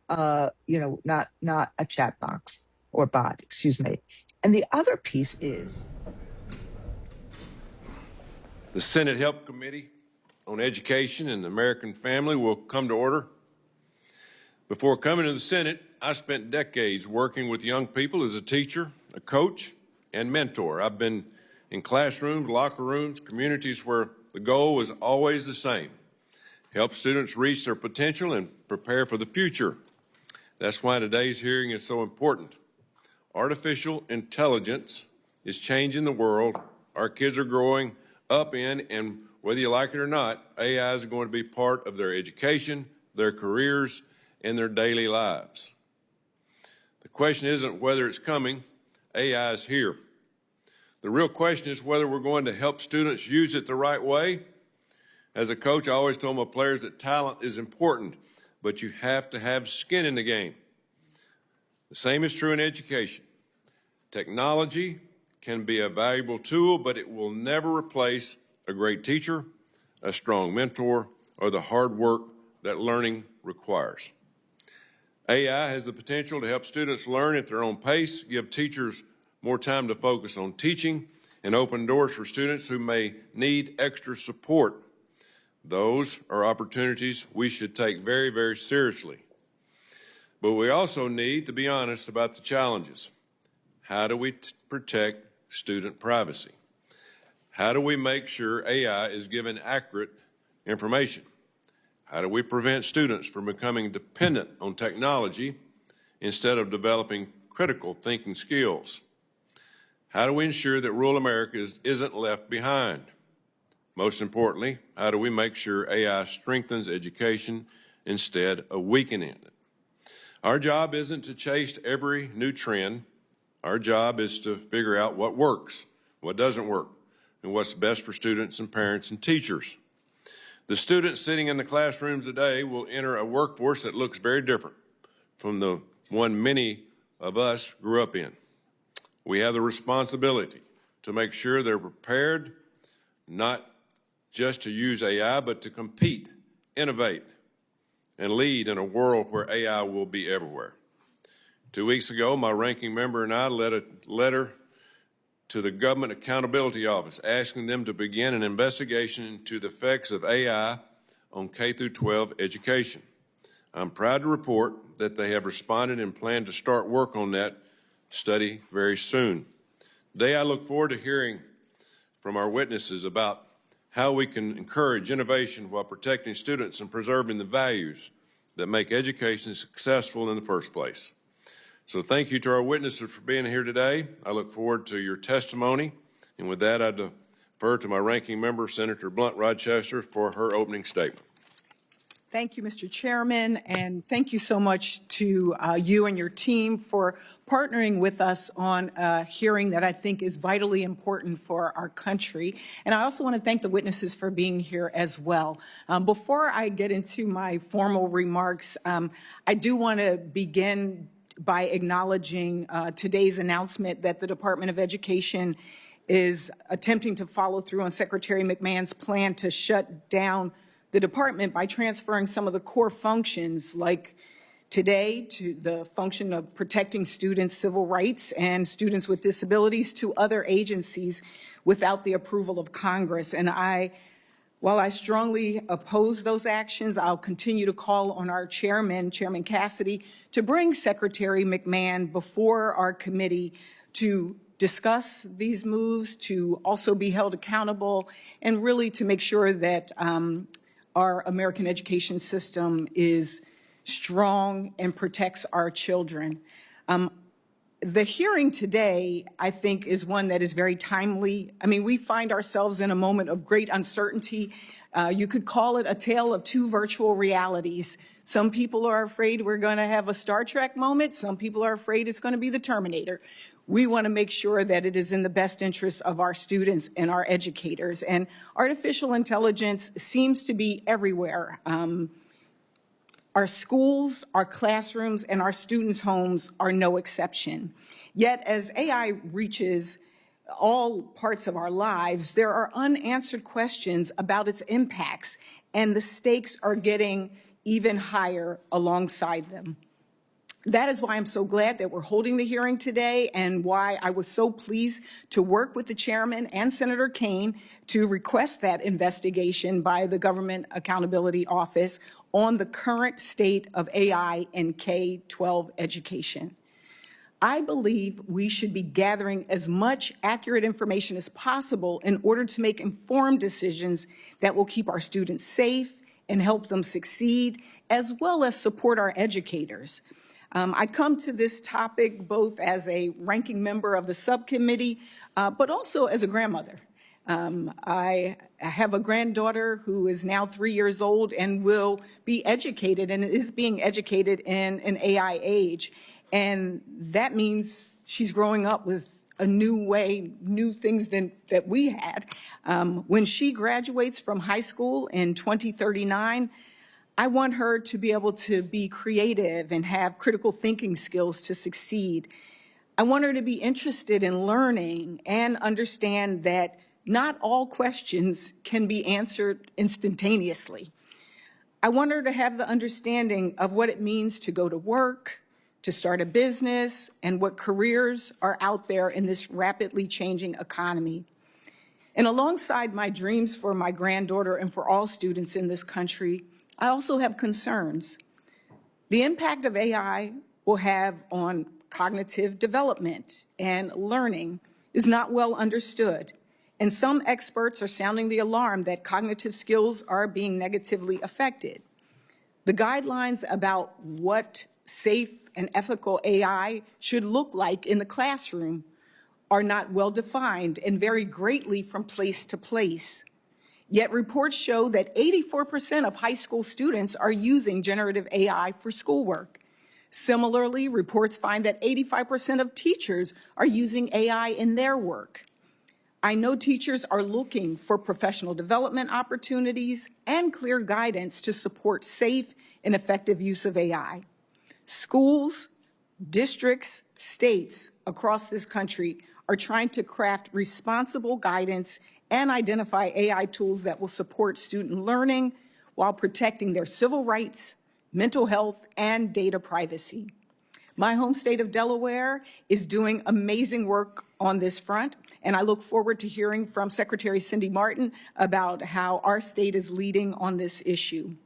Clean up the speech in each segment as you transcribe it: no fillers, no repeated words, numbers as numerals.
not a chat box or bot, excuse me. And the other piece is the Senate Help Committee on Education and the American Family will come to order. Before coming to the Senate, I spent decades working with young people as a teacher, a coach, and mentor. I've been in classrooms, locker rooms, communities where the goal is always the same: help students reach their potential and prepare for the future. That's why today's hearing is so important. Artificial intelligence is changing the world. Our kids are growing up in, and whether you like it or not, AI is going to be part of their education, their careers, and their daily lives. The question isn't whether it's coming, AI is here. The real question is whether we're going to help students use it the right way. As a coach, I always told my players that talent is important, but you have to have skin in the game. The same is true in education. Technology can be a valuable tool, but it will never replace a great teacher, a strong mentor, or the hard work that learning requires. AI has the potential to help students learn at their own pace, give teachers more time to focus on teaching, and open doors for students who may need extra support. Those are opportunities we should take very, very seriously. But we also need to be honest about the challenges. How do we protect student privacy? How do we make sure AI is given accurate information? How do we prevent students from becoming dependent on technology instead of developing critical thinking skills? How do we ensure that rural America isn't left behind? Most importantly, how do we make sure AI strengthens education instead of weakening it? Our job isn't to chase every new trend. Our job is to figure out what works, what doesn't work, and what's best for students and parents and teachers. The students sitting in the classrooms today will enter a workforce that looks very different from the one many of us grew up in. We have the responsibility to make sure they're prepared, not just to use AI, but to compete, innovate, and lead in a world where AI will be everywhere. 2 weeks ago, my ranking member and I led a letter to the Government Accountability Office asking them to begin an investigation into the effects of AI on K-12 education. I'm proud to report that they have responded and plan to start work on that study very soon. Today, I look forward to hearing from our witnesses about how we can encourage innovation while protecting students and preserving the values that make education successful in the first place. So thank you to our witnesses for being here today. I look forward to your testimony. And with that, I defer to my ranking member, Senator Blunt Rochester, for her opening statement. Thank you, Mr. Chairman, and thank you so much to you and your team for partnering with us on a hearing that I think is vitally important for our country. And I also want to thank the witnesses for being here as well. Before I get into my formal remarks, I do want to begin by acknowledging today's announcement that the Department of Education is attempting to follow through on Secretary McMahon's plan to shut down the department by transferring some of the core functions, like today, to the function of protecting students' civil rights and students with disabilities, to other agencies without the approval of Congress. And while I strongly oppose those actions, I'll continue to call on our chairman, Chairman Cassidy, to bring Secretary McMahon before our committee to discuss these moves, to also be held accountable, and really to make sure that our American education system is strong and protects our children. The hearing today, I think, is one that is very timely. I mean, we find ourselves in a moment of great uncertainty. You could call it a tale of two virtual realities. Some people are afraid we're going to have a Star Trek moment. Some people are afraid it's going to be the Terminator. We want to make sure that it is in the best interest of our students and our educators. And artificial intelligence seems to be everywhere. Our schools, our classrooms, and our students' homes are no exception. Yet, as AI reaches all parts of our lives, there are unanswered questions about its impacts, and the stakes are getting even higher alongside them. That is why I'm so glad that we're holding the hearing today and why I was so pleased to work with the chairman and Senator Kaine to request that investigation by the Government Accountability Office on the current state of AI in K-12 education. I believe we should be gathering as much accurate information as possible in order to make informed decisions that will keep our students safe and help them succeed, as well as support our educators. I come to this topic both as a ranking member of the subcommittee, but also as a grandmother. I have a granddaughter who is now 3 years old and will be educated and is being educated in an AI age. And that means she's growing up with a new way, new things that we had. When she graduates from high school in 2039, I want her to be able to be creative and have critical thinking skills to succeed. I want her to be interested in learning and understand that not all questions can be answered instantaneously. I want her to have the understanding of what it means to go to work, to start a business, and what careers are out there in this rapidly changing economy. And alongside my dreams for my granddaughter and for all students in this country, I also have concerns. The impact of AI will have on cognitive development and learning is not well understood, and some experts are sounding the alarm that cognitive skills are being negatively affected. The guidelines about what safe and ethical AI should look like in the classroom are not well defined and vary greatly from place to place. Yet reports show that 84% of high school students are using generative AI for schoolwork. Similarly, reports find that 85% of teachers are using AI in their work. I know teachers are looking for professional development opportunities and clear guidance to support safe and effective use of AI. Schools, districts, states across this country are trying to craft responsible guidance and identify AI tools that will support student learning while protecting their civil rights, mental health, and data privacy. My home state of Delaware is doing amazing work on this front, and I look forward to hearing from Secretary Cindy Marten about how our state is leading on this issue.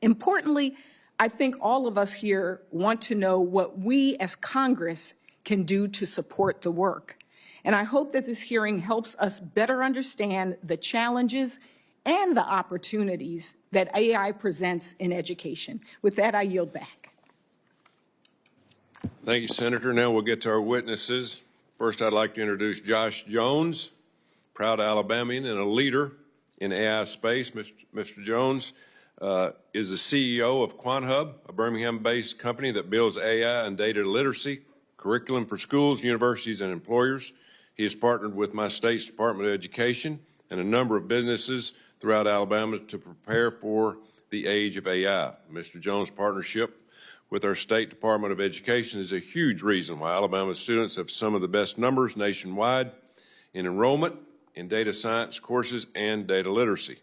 Importantly, I think all of us here want to know what we as Congress can do to support the work. And I hope that this hearing helps us better understand the challenges and the opportunities that AI presents in education. With that, I yield back. Thank you, Senator. Now we'll get to our witnesses. First, I'd like to introduce Josh Jones, proud Alabamian and a leader in AI space. Mr. Jones is the CEO of QuantHub, a Birmingham-based company that builds AI and data literacy curriculum for schools, universities, and employers. He has partnered with my state's Department of Education and a number of businesses throughout Alabama to prepare for the age of AI. Mr. Jones' partnership with our State Department of Education is a huge reason why Alabama students have some of the best numbers nationwide in enrollment in data science courses and data literacy.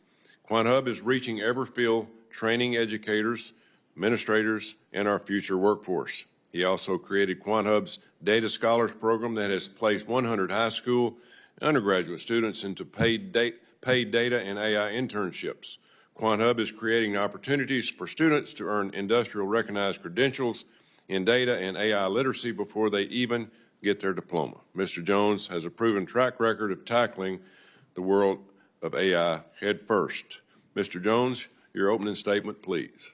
QuantHub is reaching every field, training educators, administrators, and our future workforce. He also created QuantHub's Data Scholars Program that has placed 100 high school and undergraduate students into paid data and AI internships. QuantHub is creating opportunities for students to earn industrial recognized credentials in data and AI literacy before they even get their diploma. Mr. Jones has a proven track record of tackling the world of AI head first. Mr. Jones, your opening statement, please.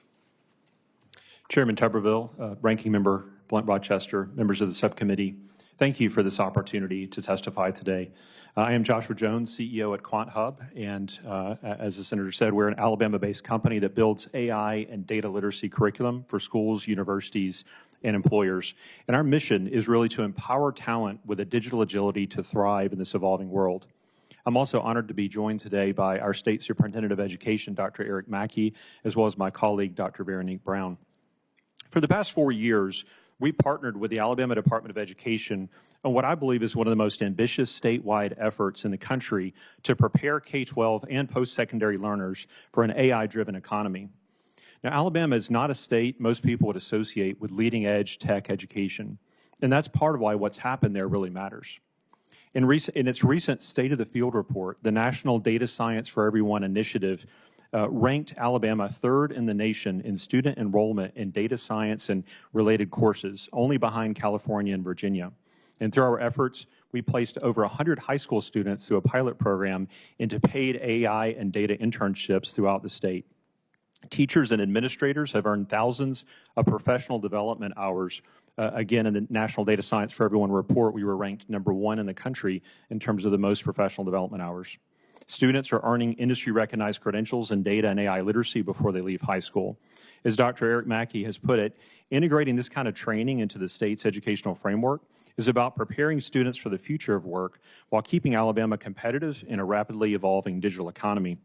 Chairman Tuberville, Ranking Member Blunt Rochester, members of the subcommittee, thank you for this opportunity to testify today. I am Joshua Jones, CEO at QuantHub, and as the Senator said, we're an Alabama-based company that builds AI and data literacy curriculum for schools, universities, and employers. And our mission is really to empower talent with a digital agility to thrive in this evolving world. I'm also honored to be joined today by our State Superintendent of Education, Dr. Eric Mackey, as well as my colleague, Dr. Veronique Brown. For the past 4 years, we partnered with the Alabama Department of Education on what I believe is one of the most ambitious statewide efforts in the country to prepare K-12 and post-secondary learners for an AI-driven economy. Now, Alabama is not a state most people would associate with leading edge tech education, and that's part of why what's happened there really matters. In its recent State of the Field report, the National Data Science for Everyone initiative ranked Alabama third in the nation in student enrollment in data science and related courses, only behind California and Virginia. And through our efforts, we placed over 100 high school students through a pilot program into paid AI and data internships throughout the state. Teachers and administrators have earned thousands of professional development hours. Again, in the National Data Science for Everyone report, we were ranked #1 in the country in terms of the most professional development hours. Students are earning industry-recognized credentials in data and AI literacy before they leave high school. As Dr. Eric Mackey has put it, integrating this kind of training into the state's educational framework is about preparing students for the future of work while keeping Alabama competitive in a rapidly evolving digital economy.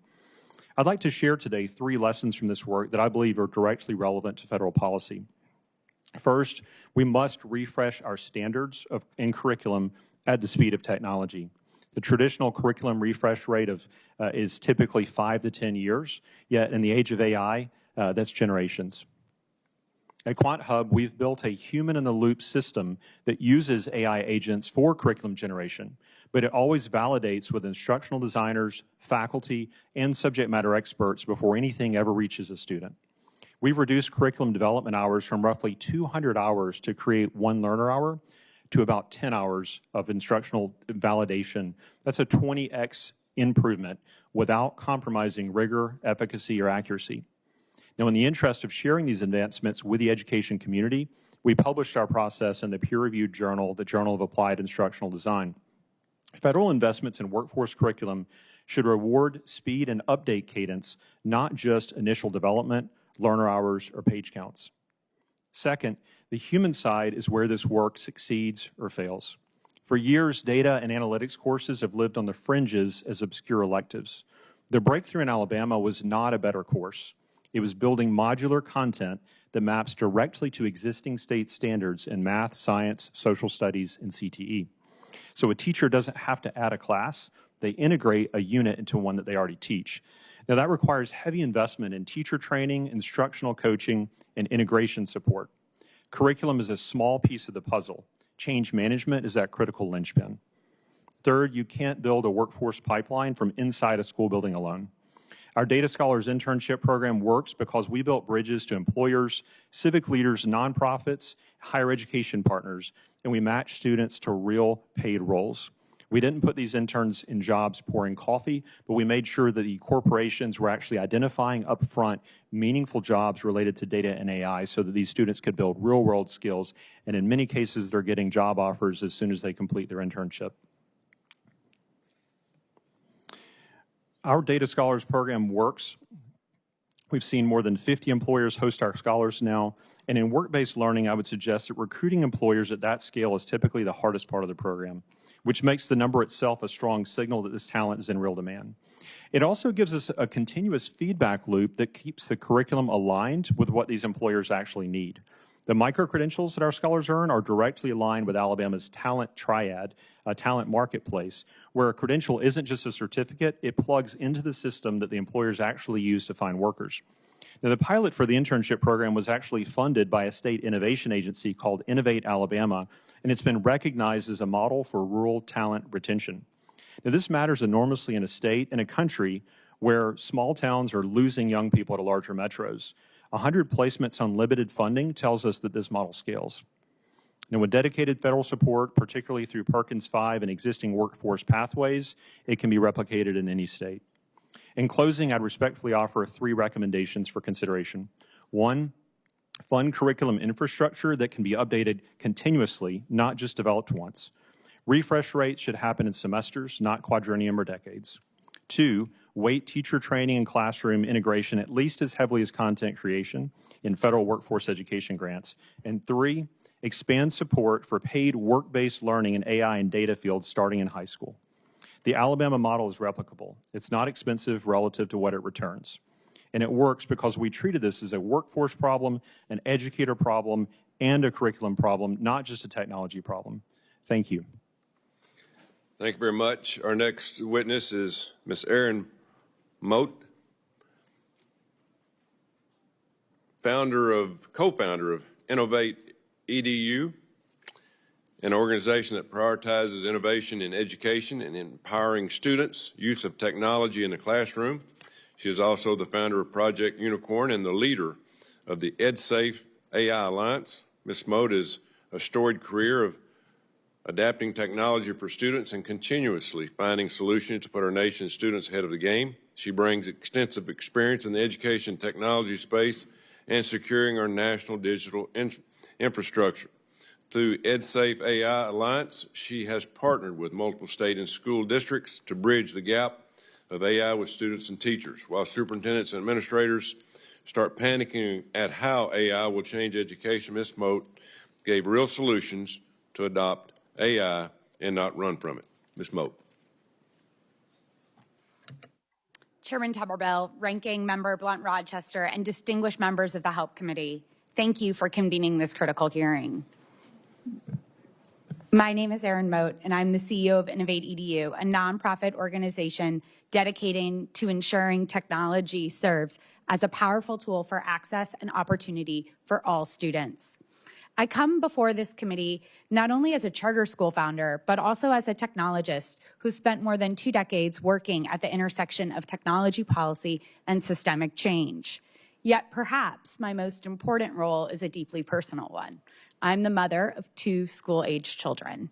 I'd like to share today 3 lessons from this work that I believe are directly relevant to federal policy. First, we must refresh our standards in curriculum at the speed of technology. The traditional curriculum refresh rate is typically 5 to 10 years, yet in the age of AI, that's generations. At Quant Hub, we've built a human-in-the-loop system that uses AI agents for curriculum generation, but it always validates with instructional designers, faculty, and subject matter experts before anything ever reaches a student. We've reduced curriculum development hours from roughly 200 hours to create 1 learner hour to about 10 hours of instructional validation. That's a 20x improvement without compromising rigor, efficacy, or accuracy. Now, in the interest of sharing these advancements with the education community, we published our process in the peer-reviewed journal, the Journal of Applied Instructional Design. Federal investments in workforce curriculum should reward speed and update cadence, not just initial development, learner hours, or page counts. Second, the human side is where this work succeeds or fails. For years, data and analytics courses have lived on the fringes as obscure electives. The breakthrough in Alabama was not a better course. It was building modular content that maps directly to existing state standards in math, science, social studies, and CTE. So a teacher doesn't have to add a class, they integrate a unit into one that they already teach. Now that requires heavy investment in teacher training, instructional coaching, and integration support. Curriculum is a small piece of the puzzle. Change management is that critical linchpin. Third, you can't build a workforce pipeline from inside a school building alone. Our Data Scholars internship program works because we built bridges to employers, civic leaders, nonprofits, higher education partners, and we matched students to real paid roles. We didn't put these interns in jobs pouring coffee, but we made sure that the corporations were actually identifying upfront meaningful jobs related to data and AI so that these students could build real-world skills, and in many cases, they're getting job offers as soon as they complete their internship. Our Data Scholars program works. We've seen more than 50 employers host our scholars now, and in work-based learning, I would suggest that recruiting employers at that scale is typically the hardest part of the program, which makes the number itself a strong signal that this talent is in real demand. It also gives us a continuous feedback loop that keeps the curriculum aligned with what these employers actually need. The micro-credentials that our scholars earn are directly aligned with Alabama's talent triad, a talent marketplace, where a credential isn't just a certificate, it plugs into the system that the employers actually use to find workers. Now, the pilot for the internship program was actually funded by a state innovation agency called Innovate Alabama, and it's been recognized as a model for rural talent retention. Now, this matters enormously in a state and a country where small towns are losing young people to larger metros. 100 placements on limited funding tells us that this model scales. Now, with dedicated federal support, particularly through Perkins 5 and existing workforce pathways, it can be replicated in any state. In closing, I'd respectfully offer 3 recommendations for consideration. 1, fund curriculum infrastructure that can be updated continuously, not just developed once. Refresh rates should happen in semesters, not quadrennium or decades. 2, weight teacher training and classroom integration at least as heavily as content creation in federal workforce education grants. And 3, expand support for paid work-based learning in AI and data fields starting in high school. The Alabama model is replicable. It's not expensive relative to what it returns. And it works because we treated this as a workforce problem, an educator problem, and a curriculum problem, not just a technology problem. Thank you. Thank you very much. Our next witness is Ms. Erin Mote. co-founder of InnovateEDU, an organization that prioritizes innovation in education and empowering students' use of technology in the classroom. She is also the founder of Project Unicorn and the leader of the EdSafe AI Alliance. Ms. Mote has a storied career of adapting technology for students and continuously finding solutions to put our nation's students ahead of the game. She brings extensive experience in the education technology space and securing our national digital infrastructure. Through EdSafe AI Alliance, she has partnered with multiple state and school districts to bridge the gap of AI with students and teachers. While superintendents and administrators start panicking at how AI will change education, Ms. Mote gave real solutions to adopt AI and not run from it. Ms. Mote. Chairman Tuberville, Ranking Member Blunt-Rochester, and distinguished members of the Help Committee, thank you for convening this critical hearing. My name is Erin Mote, and I'm the CEO of InnovateEDU, a nonprofit organization dedicating to ensuring technology serves as a powerful tool for access and opportunity for all students. I come before this committee not only as a charter school founder, but also as a technologist who spent more than 2 decades working at the intersection of technology policy and systemic change. Yet perhaps my most important role is a deeply personal one. I'm the mother of 2 school-aged children.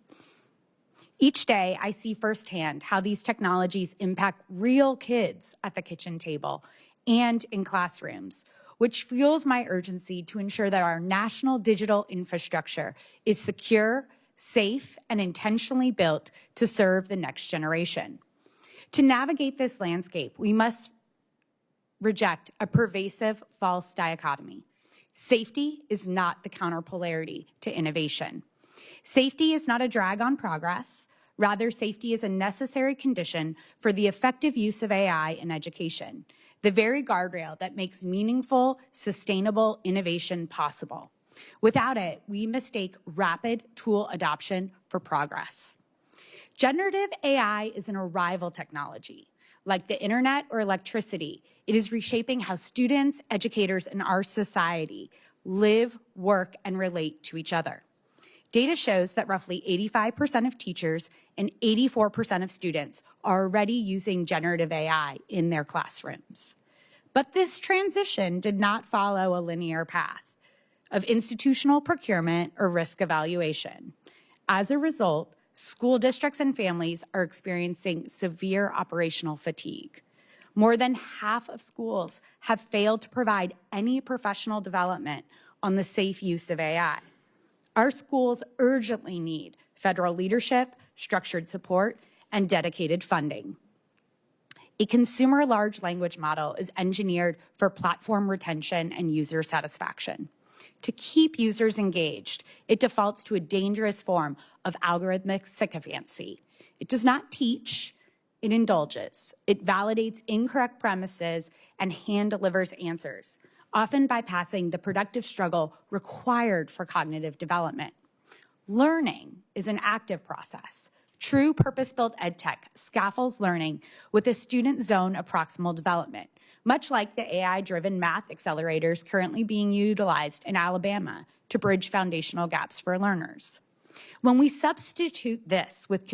Each day, I see firsthand how these technologies impact real kids at the kitchen table and in classrooms, which fuels my urgency to ensure that our national digital infrastructure is secure, safe, and intentionally built to serve the next generation. To navigate this landscape, we must reject a pervasive false dichotomy. Safety is not the counterpolarity to innovation. Safety is not a drag on progress. Rather, safety is a necessary condition for the effective use of AI in education, the very guardrail that makes meaningful, sustainable innovation possible. Without it, we mistake rapid tool adoption for progress. Generative AI is an arrival technology. Like the internet or electricity, it is reshaping how students, educators, and our society live, work, and relate to each other. Data shows that roughly 85% of teachers and 84% of students are already using generative AI in their classrooms. But this transition did not follow a linear path of institutional procurement or risk evaluation. As a result, school districts and families are experiencing severe operational fatigue. More than half of schools have failed to provide any professional development on the safe use of AI. Our schools urgently need federal leadership, structured support, and dedicated funding. A consumer large language model is engineered for platform retention and user satisfaction. To keep users engaged, it defaults to a dangerous form of algorithmic sycophancy. It does not teach, it indulges. It validates incorrect premises and hand-delivers answers, often bypassing the productive struggle required for cognitive development. Learning is an active process. True purpose-built edtech scaffolds learning with a student zone of proximal development, much like the AI-driven math accelerators currently being utilized in Alabama to bridge foundational gaps for learners. When we substitute this with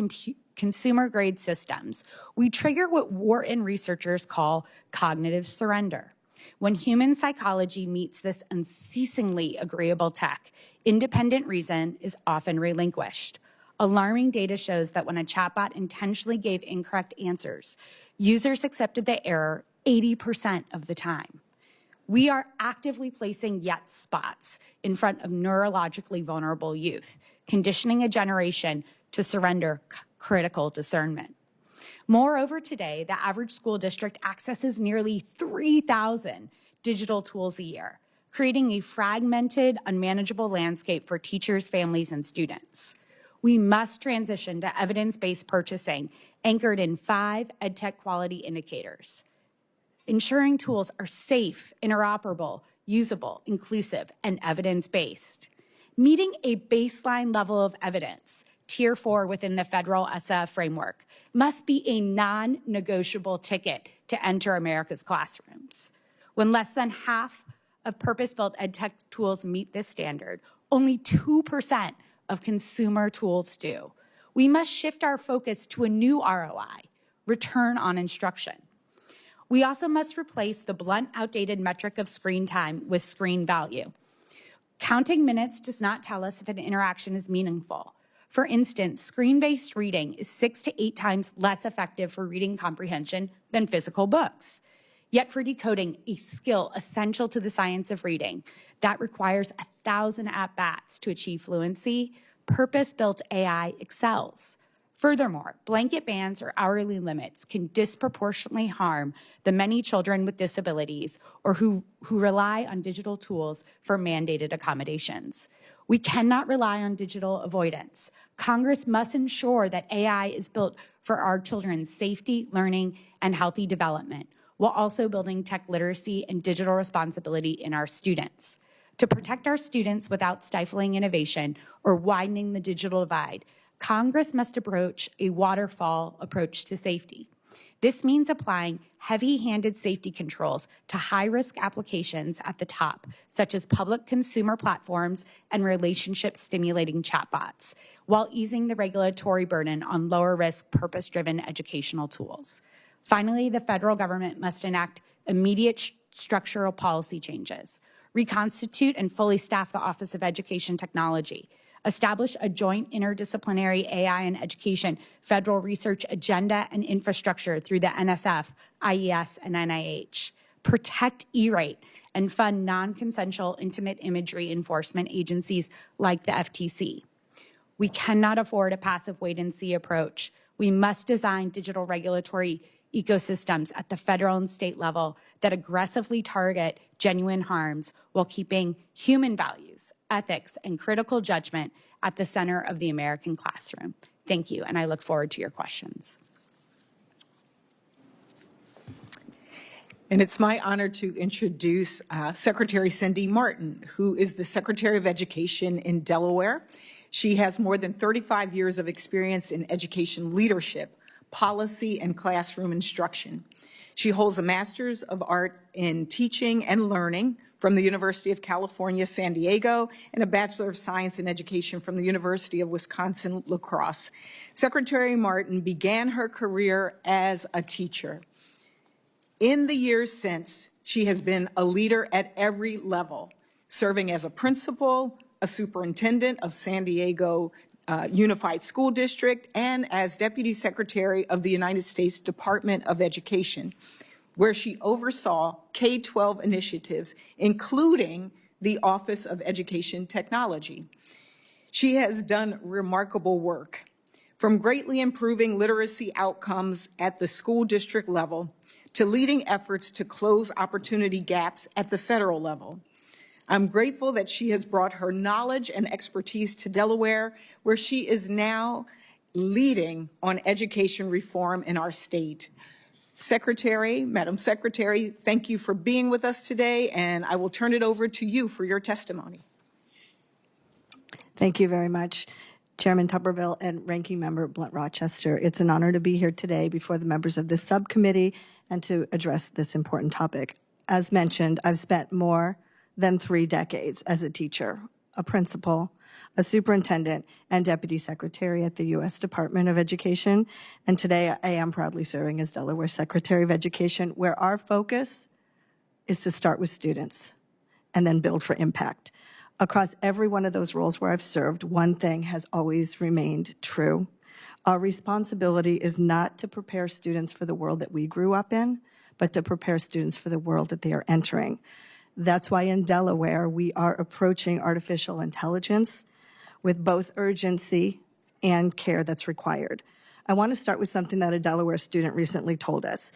consumer-grade systems, we trigger what Wharton researchers call cognitive surrender. When human psychology meets this unceasingly agreeable tech, independent reason is often relinquished. Alarming data shows that when a chatbot intentionally gave incorrect answers, users accepted the error 80% of the time. We are actively placing yet spots in front of neurologically vulnerable youth, conditioning a generation to surrender critical discernment. Moreover, today, the average school district accesses nearly 3,000 digital tools a year, creating a fragmented, unmanageable landscape for teachers, families, and students. We must transition to evidence-based purchasing anchored in 5 EdTech quality indicators, ensuring tools are safe, interoperable, usable, inclusive, and evidence-based. Meeting a baseline level of evidence, Tier 4 within the federal SF framework, must be a non-negotiable ticket to enter America's classrooms. When less than half of purpose-built EdTech tools meet this standard. Only 2% of consumer tools do. We must shift our focus to a new ROI, return on instruction. We also must replace the blunt, outdated metric of screen time with screen value. Counting minutes does not tell us if an interaction is meaningful. For instance, screen-based reading is 6 to 8 times less effective for reading comprehension than physical books. Yet for decoding, a skill essential to the science of reading that requires 1,000 at-bats to achieve fluency, purpose-built AI excels. Furthermore, blanket bans or hourly limits can disproportionately harm the many children with disabilities or who rely on digital tools for mandated accommodations. We cannot rely on digital avoidance. Congress must ensure that AI is built for our children's safety, learning, and healthy development, while also building tech literacy and digital responsibility in our students. To protect our students without stifling innovation or widening the digital divide, Congress must approach a waterfall approach to safety. This means applying heavy-handed safety controls to high-risk applications at the top, such as public consumer platforms and relationship-stimulating chatbots, while easing the regulatory burden on lower-risk, purpose-driven educational tools. Finally, the federal government must enact immediate structural policy changes, reconstitute and fully staff the Office of Education Technology, establish a joint interdisciplinary AI and education federal research agenda and infrastructure through the NSF, IES, and NIH, protect E-rate, and fund non-consensual intimate imagery enforcement agencies like the FTC. We cannot afford a passive wait-and-see approach. We must design digital regulatory ecosystems at the federal and state level that aggressively target genuine harms while keeping human values, ethics, and critical judgment at the center of the American classroom. Thank you, and I look forward to your questions. And it's my honor to introduce Secretary Cindy Marten, who is the Secretary of Education in Delaware. She has more than 35 years of experience in education leadership, policy, and classroom instruction. She holds a Master's of Art in Teaching and Learning from the University of California, San Diego, and a Bachelor of Science in Education from the University of Wisconsin-La Crosse. Secretary Marten began her career as a teacher. In the years since, she has been a leader at every level, serving as a principal, a superintendent of San Diego Unified School District, and as Deputy Secretary of the United States Department of Education, where she oversaw K-12 initiatives, including the Office of Education Technology. She has done remarkable work, from greatly improving literacy outcomes at the school district level to leading efforts to close opportunity gaps at the federal level. I'm grateful that she has brought her knowledge and expertise to Delaware, where she is now leading on education reform in our state. Madam Secretary, thank you for being with us today, and I will turn it over to you for your testimony. Thank you very much, Chairman Tuberville and Ranking Member Blunt-Rochester. It's an honor to be here today before the members of this subcommittee and to address this important topic. As mentioned, I've spent more than 3 decades as a teacher, a principal, a superintendent, and deputy secretary at the U.S. Department of Education. And today I am proudly serving as Delaware Secretary of Education, where our focus is to start with students and then build for impact. Across every one of those roles where I've served, one thing has always remained true. Our responsibility is not to prepare students for the world that we grew up in, but to prepare students for the world that they are entering. That's why in Delaware, we are approaching artificial intelligence with both urgency and care that's required. I want to start with something that a Delaware student recently told us.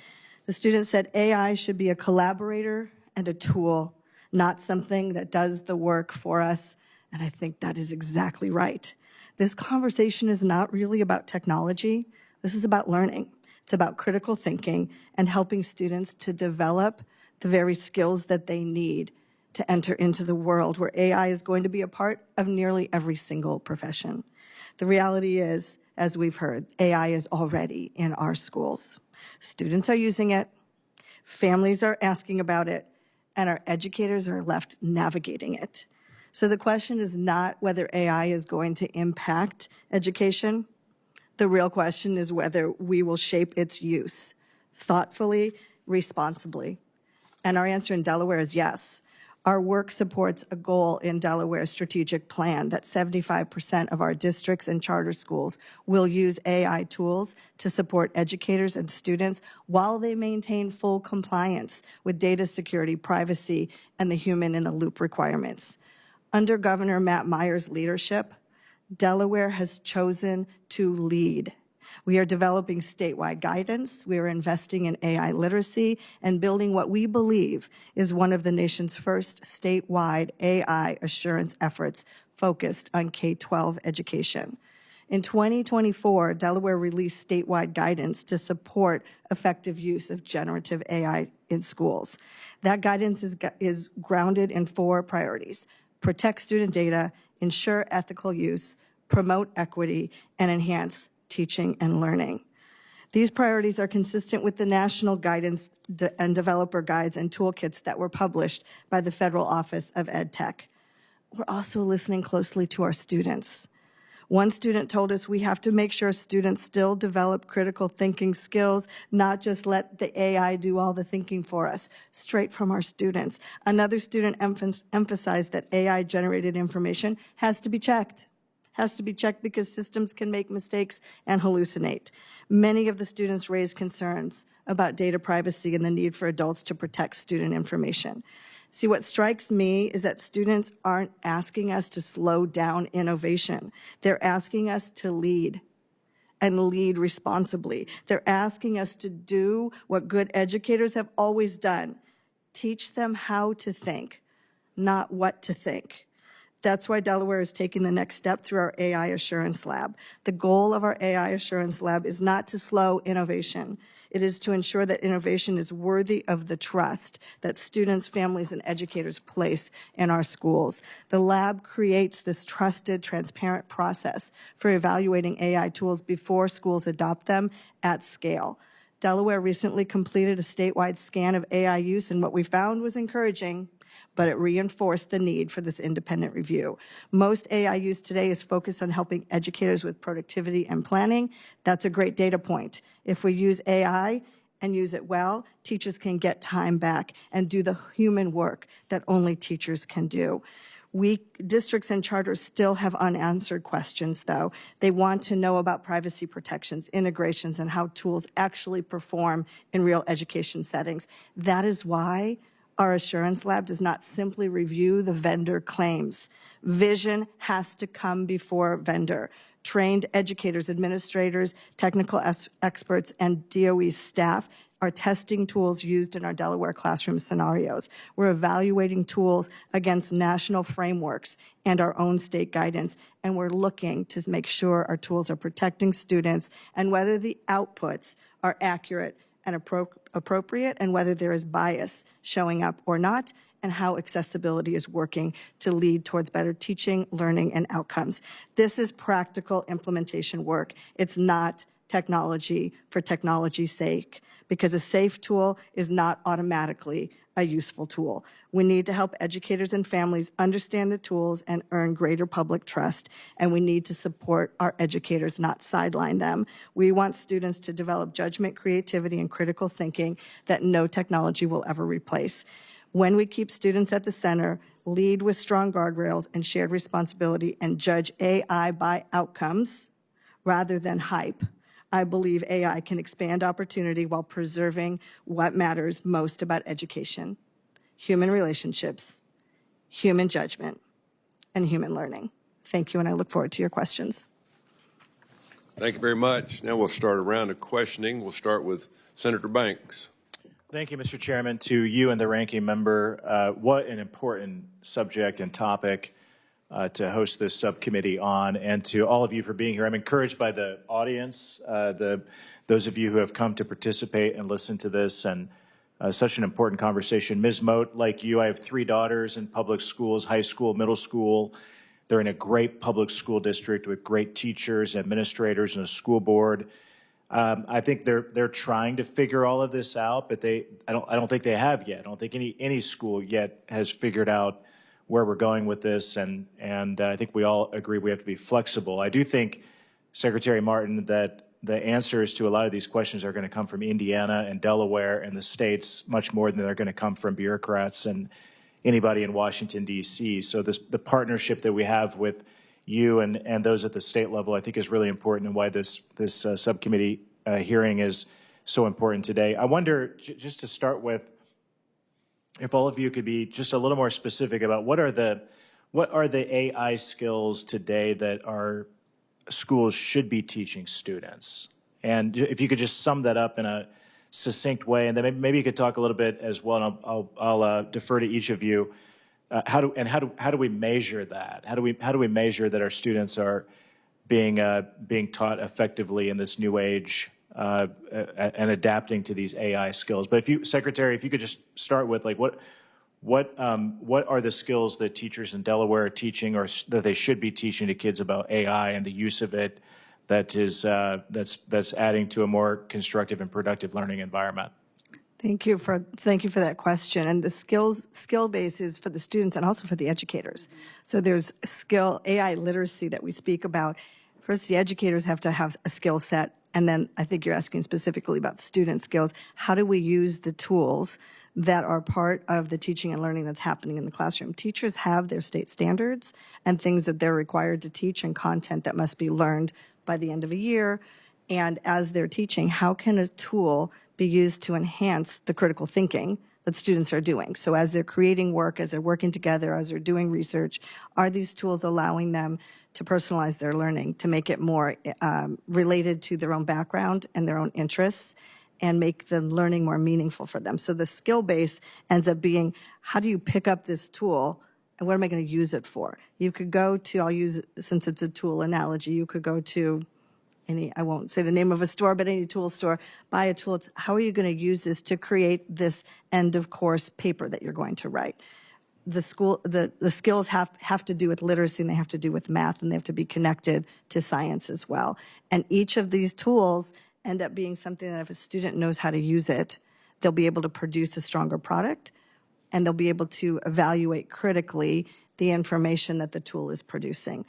The student said AI should be a collaborator and a tool, not something that does the work for us, and I think that is exactly right. This conversation is not really about technology. This is about learning. It's about critical thinking and helping students to develop the very skills that they need to enter into the world where AI is going to be a part of nearly every single profession. The reality is, as we've heard, AI is already in our schools. Students are using it, families are asking about it, and our educators are left navigating it. So the question is not whether AI is going to impact education. The real question is whether we will shape its use thoughtfully, responsibly. And our answer in Delaware is yes. Our work supports a goal in Delaware's strategic plan that 75% of our districts and charter schools will use AI tools to support educators and students while they maintain full compliance with data security, privacy, and the human-in-the-loop requirements. Under Governor Matt Meyer's leadership, Delaware has chosen to lead. We are developing statewide guidance, we are investing in AI literacy, and building what we believe is one of the nation's first statewide AI assurance efforts focused on K-12 education. In 2024, Delaware released statewide guidance to support effective use of generative AI in schools. That guidance is grounded in 4 priorities: protect student data, ensure ethical use, promote equity, and enhance teaching and learning. These priorities are consistent with the national guidance and developer guides and toolkits that were published by the Federal Office of Ed Tech. We're also listening closely to our students. One student told us we have to make sure students still develop critical thinking skills, not just let the AI do all the thinking for us, straight from our students. Another student emphasized that AI-generated information has to be checked. Because systems can make mistakes and hallucinate. Many of the students raised concerns about data privacy and the need for adults to protect student information. See, what strikes me is that students aren't asking us to slow down innovation. They're asking us to lead, and lead responsibly. They're asking us to do what good educators have always done: teach them how to think, not what to think. That's why Delaware is taking the next step through our AI Assurance Lab. The goal of our AI Assurance Lab is not to slow innovation. It is to ensure that innovation is worthy of the trust that students, families, and educators place in our schools. The lab creates this trusted, transparent process for evaluating AI tools before schools adopt them at scale. Delaware recently completed a statewide scan of AI use, and what we found was encouraging, but it reinforced the need for this independent review. Most AI use today is focused on helping educators with productivity and planning. That's a great data point. If we use AI and use it well, teachers can get time back and do the human work that only teachers can do. Districts and charters still have unanswered questions, though. They want to know about privacy protections, integrations, and how tools actually perform in real education settings. That is why our assurance lab does not simply review the vendor claims. Vision has to come before vendor. Trained educators, administrators, technical experts, and DOE staff are testing tools used in our Delaware classroom scenarios. We're evaluating tools against national frameworks and our own state guidance, and we're looking to make sure our tools are protecting students and whether the outputs are accurate and appropriate, and whether there is bias showing up or not, and how accessibility is working to lead towards better teaching, learning, and outcomes. This is practical implementation work. It's not technology for technology's sake, because a safe tool is not automatically a useful tool. We need to help educators and families understand the tools and earn greater public trust, and we need to support our educators, not sideline them. We want students to develop judgment, creativity, and critical thinking that no technology will ever replace. When we keep students at the center, lead with strong guardrails and shared responsibility, and judge AI by outcomes rather than hype, I believe AI can expand opportunity while preserving what matters most about education: human relationships, human judgment, and human learning. Thank you, and I look forward to your questions. Thank you very much. Now we'll start a round of questioning. We'll start with Senator Banks. Thank you, Mr. Chairman. To you and the ranking member, what an important subject and topic to host this subcommittee on, and to all of you for being here. I'm encouraged by the audience, those of you who have come to participate and listen to this, and such an important conversation. Ms. Mote, like you, I have 3 daughters in public schools, high school, middle school. They're in a great public school district with great teachers, administrators, and a school board. I think they're trying to figure all of this out, but I don't think they have yet. I don't think any school yet has figured out where we're going with this, and I think we all agree we have to be flexible. I do think, Secretary Marten, that the answers to a lot of these questions are going to come from Indiana and Delaware and the states much more than they're going to come from bureaucrats and anybody in Washington, D.C. So the partnership that we have with you and those at the state level, I think, is really important, and why this subcommittee hearing is so important today. I wonder, just to start with, if all of you could be just a little more specific about what are the AI skills today that our schools should be teaching students, and if you could just sum that up in a succinct way, and then maybe you could talk a little bit as well. And I'll defer to each of you. How do we measure that? How do we measure that our students are being taught effectively in this new age and adapting to these AI skills? But Secretary, if you could just start with like what are the skills that teachers in Delaware are teaching, or that they should be teaching to kids about AI and the use of it that's adding to a more constructive and productive learning environment? Thank you for that question. And the skill base is for the students and also for the educators. So there's AI literacy that we speak about. First, the educators have to have a skill set, and then I think you're asking specifically about student skills. How do we use the tools that are part of the teaching and learning that's happening in the classroom? Teachers have their state standards and things that they're required to teach, and content that must be learned by the end of a year. And as they're teaching, how can a tool be used to enhance the critical thinking that students are doing? So as they're creating work, as they're working together, as they're doing research, are these tools allowing them to personalize their learning, to make it more related to their own background and their own interests, and make the learning more meaningful for them? So the skill base ends up being, how do you pick up this tool, and what am I going to use it for? You could go to, I'll use, since it's a tool analogy, you could go to I won't say the name of a store, but any tool store, buy a tool. It's how are you going to use this to create this end of course paper that you're going to write? The skills have to do with literacy, and they have to do with math, and they have to be connected to science as well. And each of these tools end up being something that if a student knows how to use it, they'll be able to produce a stronger product, and they'll be able to evaluate critically the information that the tool is producing.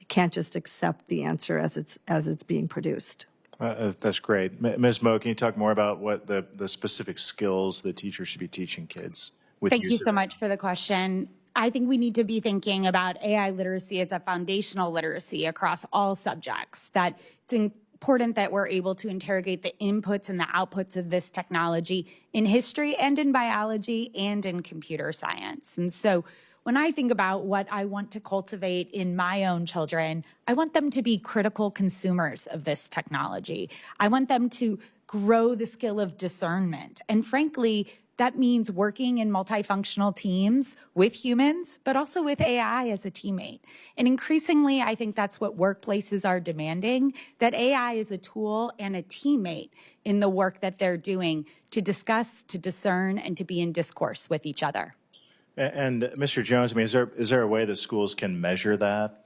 Can't just accept the answer as it's being produced. That's great. Ms. Mote, can you talk more about what the specific skills that teachers should be teaching kids with? Thank you so much for the question. I think we need to be thinking about AI literacy as a foundational literacy across all subjects, that it's important that we're able to interrogate the inputs and the outputs of this technology in history and in biology and in computer science. And so when I think about what I want to cultivate in my own children, I want them to be critical consumers of this technology. I want them to grow the skill of discernment. And frankly, that means working in multifunctional teams with humans, but also with AI as a teammate. And increasingly, I think that's what workplaces are demanding, that AI is a tool and a teammate in the work that they're doing to discuss, to discern, and to be in discourse with each other. And Mr. Jones, I mean, is there a way that schools can measure that?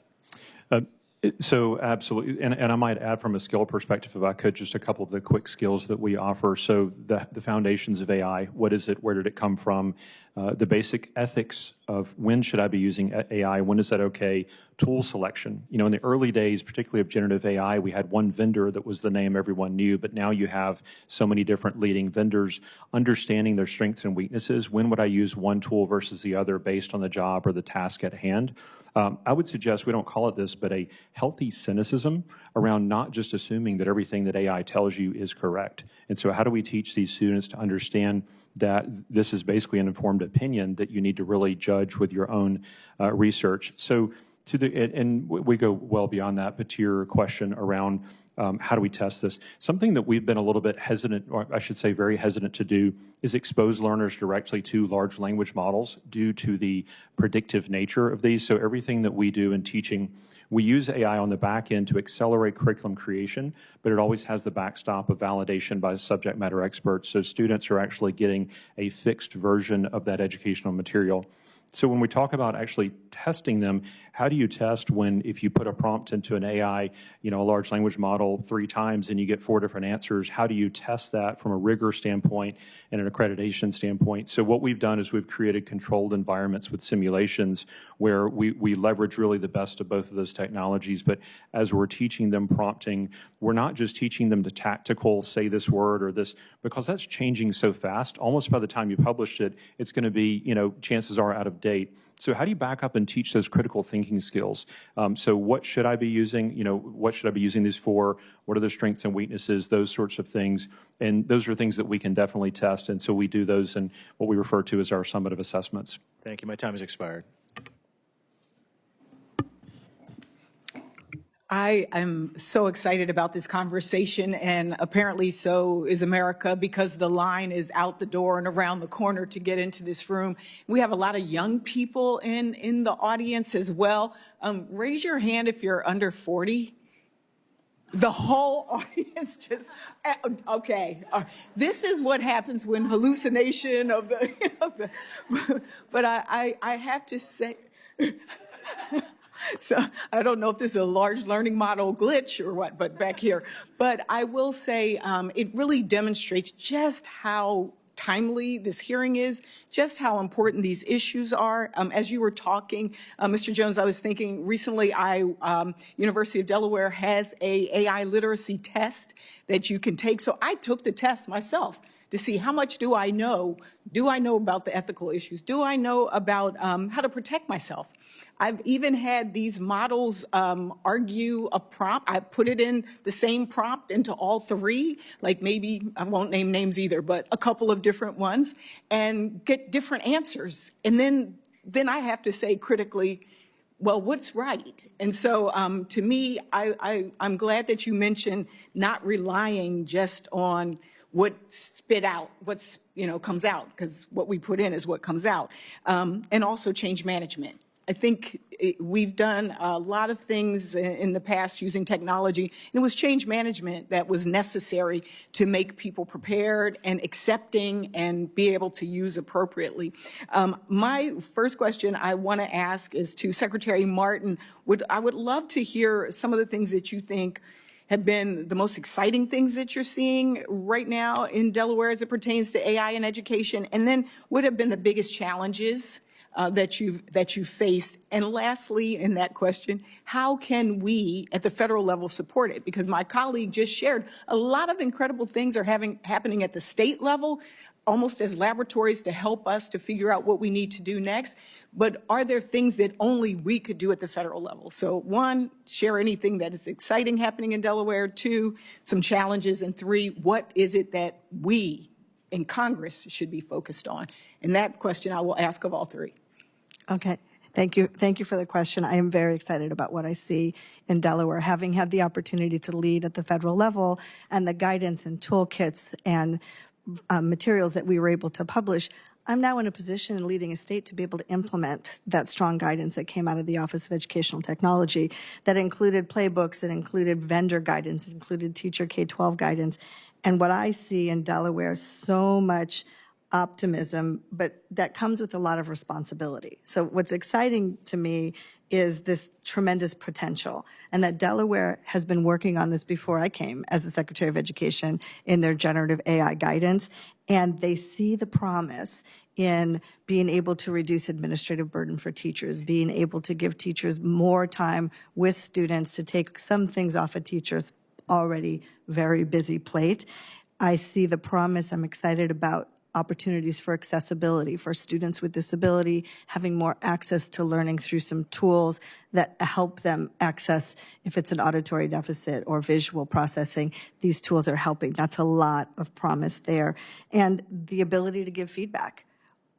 So absolutely, and I might add from a skill perspective, if I could, just a couple of the quick skills that we offer. So the foundations of AI, what is it, where did it come from? The basic ethics of when should I be using AI, when is that okay? Tool selection. You know, in the early days, particularly of generative AI, we had one vendor that was the name everyone knew, but now you have so many different leading vendors. Understanding their strengths and weaknesses, when would I use one tool versus the other based on the job or the task at hand? I would suggest, we don't call it this, but a healthy cynicism around not just assuming that everything that AI tells you is correct. And so how do we teach these students to understand that this is basically an informed opinion that you need to really judge with your own research? So and we go well beyond that, but to your question around how do we test this? Something that we've been a little bit hesitant, or I should say very hesitant to do, is expose learners directly to large language models due to the predictive nature of these. So everything that we do in teaching, we use AI on the back end to accelerate curriculum creation, but it always has the backstop of validation by subject matter experts. So students are actually getting a fixed version of that educational material. So when we talk about actually testing them, how do you test when, if you put a prompt into an AI, a large language model 3 times and you get 4 different answers, how do you test that from a rigor standpoint and an accreditation standpoint? So what we've done is we've created controlled environments with simulations where we leverage really the best of both of those technologies. But as we're teaching them prompting, we're not just teaching them the tactical, say this word or this, because that's changing so fast. Almost by the time you publish it, it's going to be, chances are out of date. So how do you back up and teach those critical thinking skills? So what should I be using? What should I be using these for? What are the strengths and weaknesses? Those sorts of things. And those are things that we can definitely test. And so we do those in what we refer to as our summative assessments. Thank you. My time has expired. I am so excited about this conversation, and apparently so is America, because the line is out the door and around the corner to get into this room. We have a lot of young people in the audience as well. Raise your hand if you're under 40. The whole audience just, okay. This is what happens when hallucination of the, but I have to say, so I don't know if this is a large learning model glitch or what, but back here. But I will say it really demonstrates just how timely this hearing is, just how important these issues are. As you were talking, Mr. Jones, I was thinking recently University of Delaware has a AI literacy test that you can take. So I took the test myself to see how much do I know? Do I know about the ethical issues? Do I know about how to protect myself? I've even had these models argue a prompt. I put it in the same prompt into all 3, like maybe, I won't name names either, but a couple of different ones, and get different answers. And then I have to say critically, well, what's right? And so to me, I'm glad that you mentioned not relying just on what spit out, what's, comes out, because what we put in is what comes out. And also change management. I think we've done a lot of things in the past using technology, and it was change management that was necessary to make people prepared and accepting and be able to use appropriately. My first question I want to ask is to Secretary Marten. I would love to hear some of the things that you think have been the most exciting things that you're seeing right now in Delaware as it pertains to AI in education, and then what have been the biggest challenges that you've faced? And lastly, in that question, how can we at the federal level support it? Because my colleague just shared a lot of incredible things are happening at the state level, almost as laboratories to help us to figure out what we need to do next. But are there things that only we could do at the federal level? So 1, share anything that is exciting happening in Delaware. 2, some challenges. And 3, what is it that we in Congress should be focused on? And that question I will ask of all 3. Okay. Thank you. Thank you for the question. I am very excited about what I see in Delaware, having had the opportunity to lead at the federal level, and the guidance and toolkits and materials that we were able to publish. I'm now in a position in leading a state to be able to implement that strong guidance that came out of the Office of Educational Technology that included playbooks, that included vendor guidance, that included teacher K-12 guidance. And what I see in Delaware is so much optimism, but that comes with a lot of responsibility. So what's exciting to me is this tremendous potential, and that Delaware has been working on this before I came as the Secretary of Education in their generative AI guidance, and they see the promise in being able to reduce administrative burden for teachers, being able to give teachers more time with students to take some things off a teacher's already very busy plate. I see the promise. I'm excited about opportunities for accessibility for students with disability, having more access to learning through some tools that help them access, if it's an auditory deficit or visual processing, these tools are helping. That's a lot of promise there. And the ability to give feedback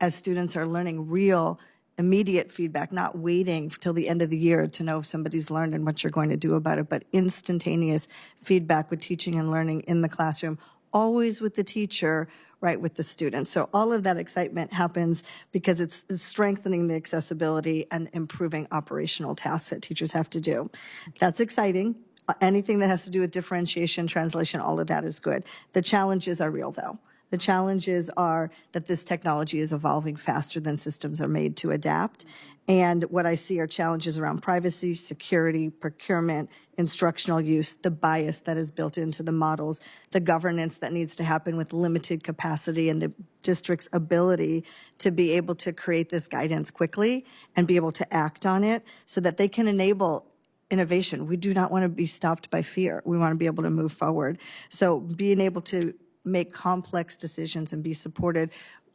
as students are learning real immediate feedback, not waiting till the end of the year to know if somebody's learned and what you're going to do about it, but instantaneous feedback with teaching and learning in the classroom, always with the teacher, right, with the students. So all of that excitement happens because it's strengthening the accessibility and improving operational tasks that teachers have to do. That's exciting. Anything that has to do with differentiation, translation, all of that is good. The challenges are real, though. The challenges are that this technology is evolving faster than systems are made to adapt. And what I see are challenges around privacy, security, procurement, instructional use, the bias that is built into the models, the governance that needs to happen with limited capacity, and the district's ability to be able to create this guidance quickly and be able to act on it so that they can enable innovation. We do not want to be stopped by fear. We want to be able to move forward. So being able to make complex decisions and be supported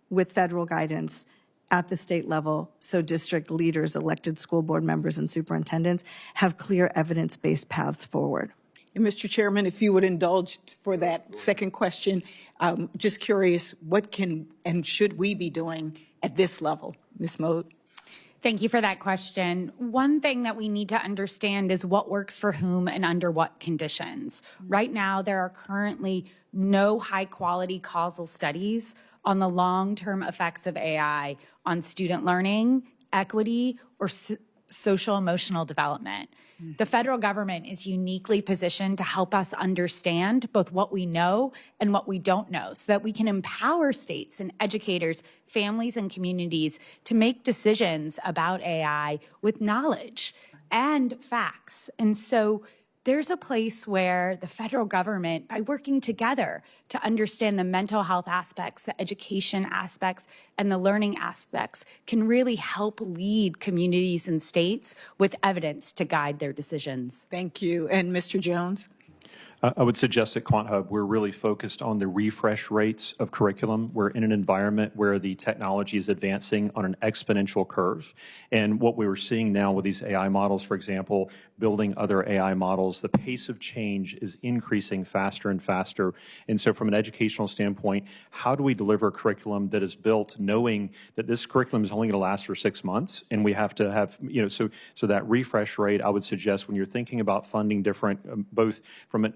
with federal guidance at the state level, so district leaders, elected school board members, and superintendents have clear evidence-based paths forward. And Mr. Chairman, if you would indulge for that second question, just curious, what can and should we be doing at this level? Ms. Mote? Thank you for that question. One thing that we need to understand is what works for whom and under what conditions. Right now, there are currently no high-quality causal studies on the long-term effects of AI on student learning, equity, or social-emotional development. The federal government is uniquely positioned to help us understand both what we know and what we don't know so that we can empower states and educators, families, and communities to make decisions about AI with knowledge and facts. And so there's a place where the federal government, by working together to understand the mental health aspects, the education aspects, and the learning aspects, can really help lead communities and states with evidence to guide their decisions. Thank you. And Mr. Jones? I would suggest at QuantHub, we're really focused on the refresh rates of curriculum. We're in an environment where the technology is advancing on an exponential curve. And what we were seeing now with these AI models, for example, building other AI models, the pace of change is increasing faster and faster. And so from an educational standpoint, how do we deliver a curriculum that is built knowing that this curriculum is only going to last for 6 months? And we have to have, so that refresh rate, I would suggest when you're thinking about funding different, both from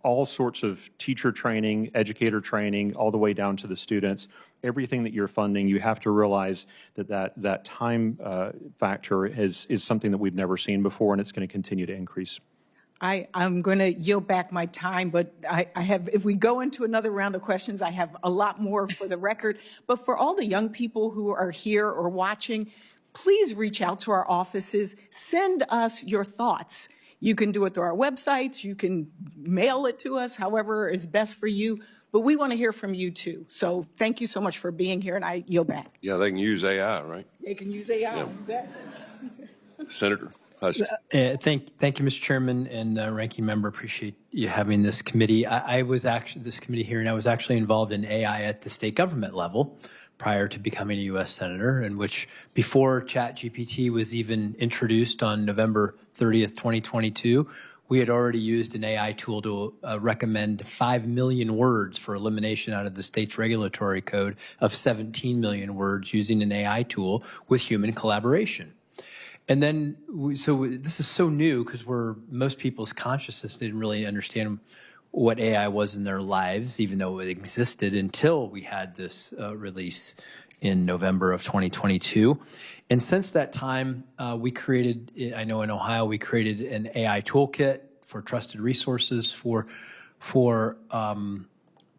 all sorts of teacher training, educator training, all the way down to the students, everything that you're funding, you have to realize that time factor is something that we've never seen before, and it's going to continue to increase. I'm going to yield back my time, but I have, if we go into another round of questions, I have a lot more for the record. But for all the young people who are here or watching, please reach out to our offices. Send us your thoughts. You can do it through our websites. You can mail it to us, however is best for you. But we want to hear from you, too. So thank you so much for being here, and I yield back. Yeah, they can use AI, right? They can use AI. Yeah. Exactly. Senator Huston. Thank you, Mr. Chairman and Ranking Member. Appreciate you having this committee. I was actually this committee here, and I was actually involved in AI at the state government level prior to becoming a U.S. Senator, in which before ChatGPT was even introduced on November 30th, 2022, we had already used an AI tool to recommend 5 million words for elimination out of the state's regulatory code of 17 million words using an AI tool with human collaboration. And then, this is so new because most people's consciousness didn't really understand what AI was in their lives, even though it existed until we had this release in November of 2022. And since that time, we created, I know in Ohio, we created an AI toolkit for trusted resources for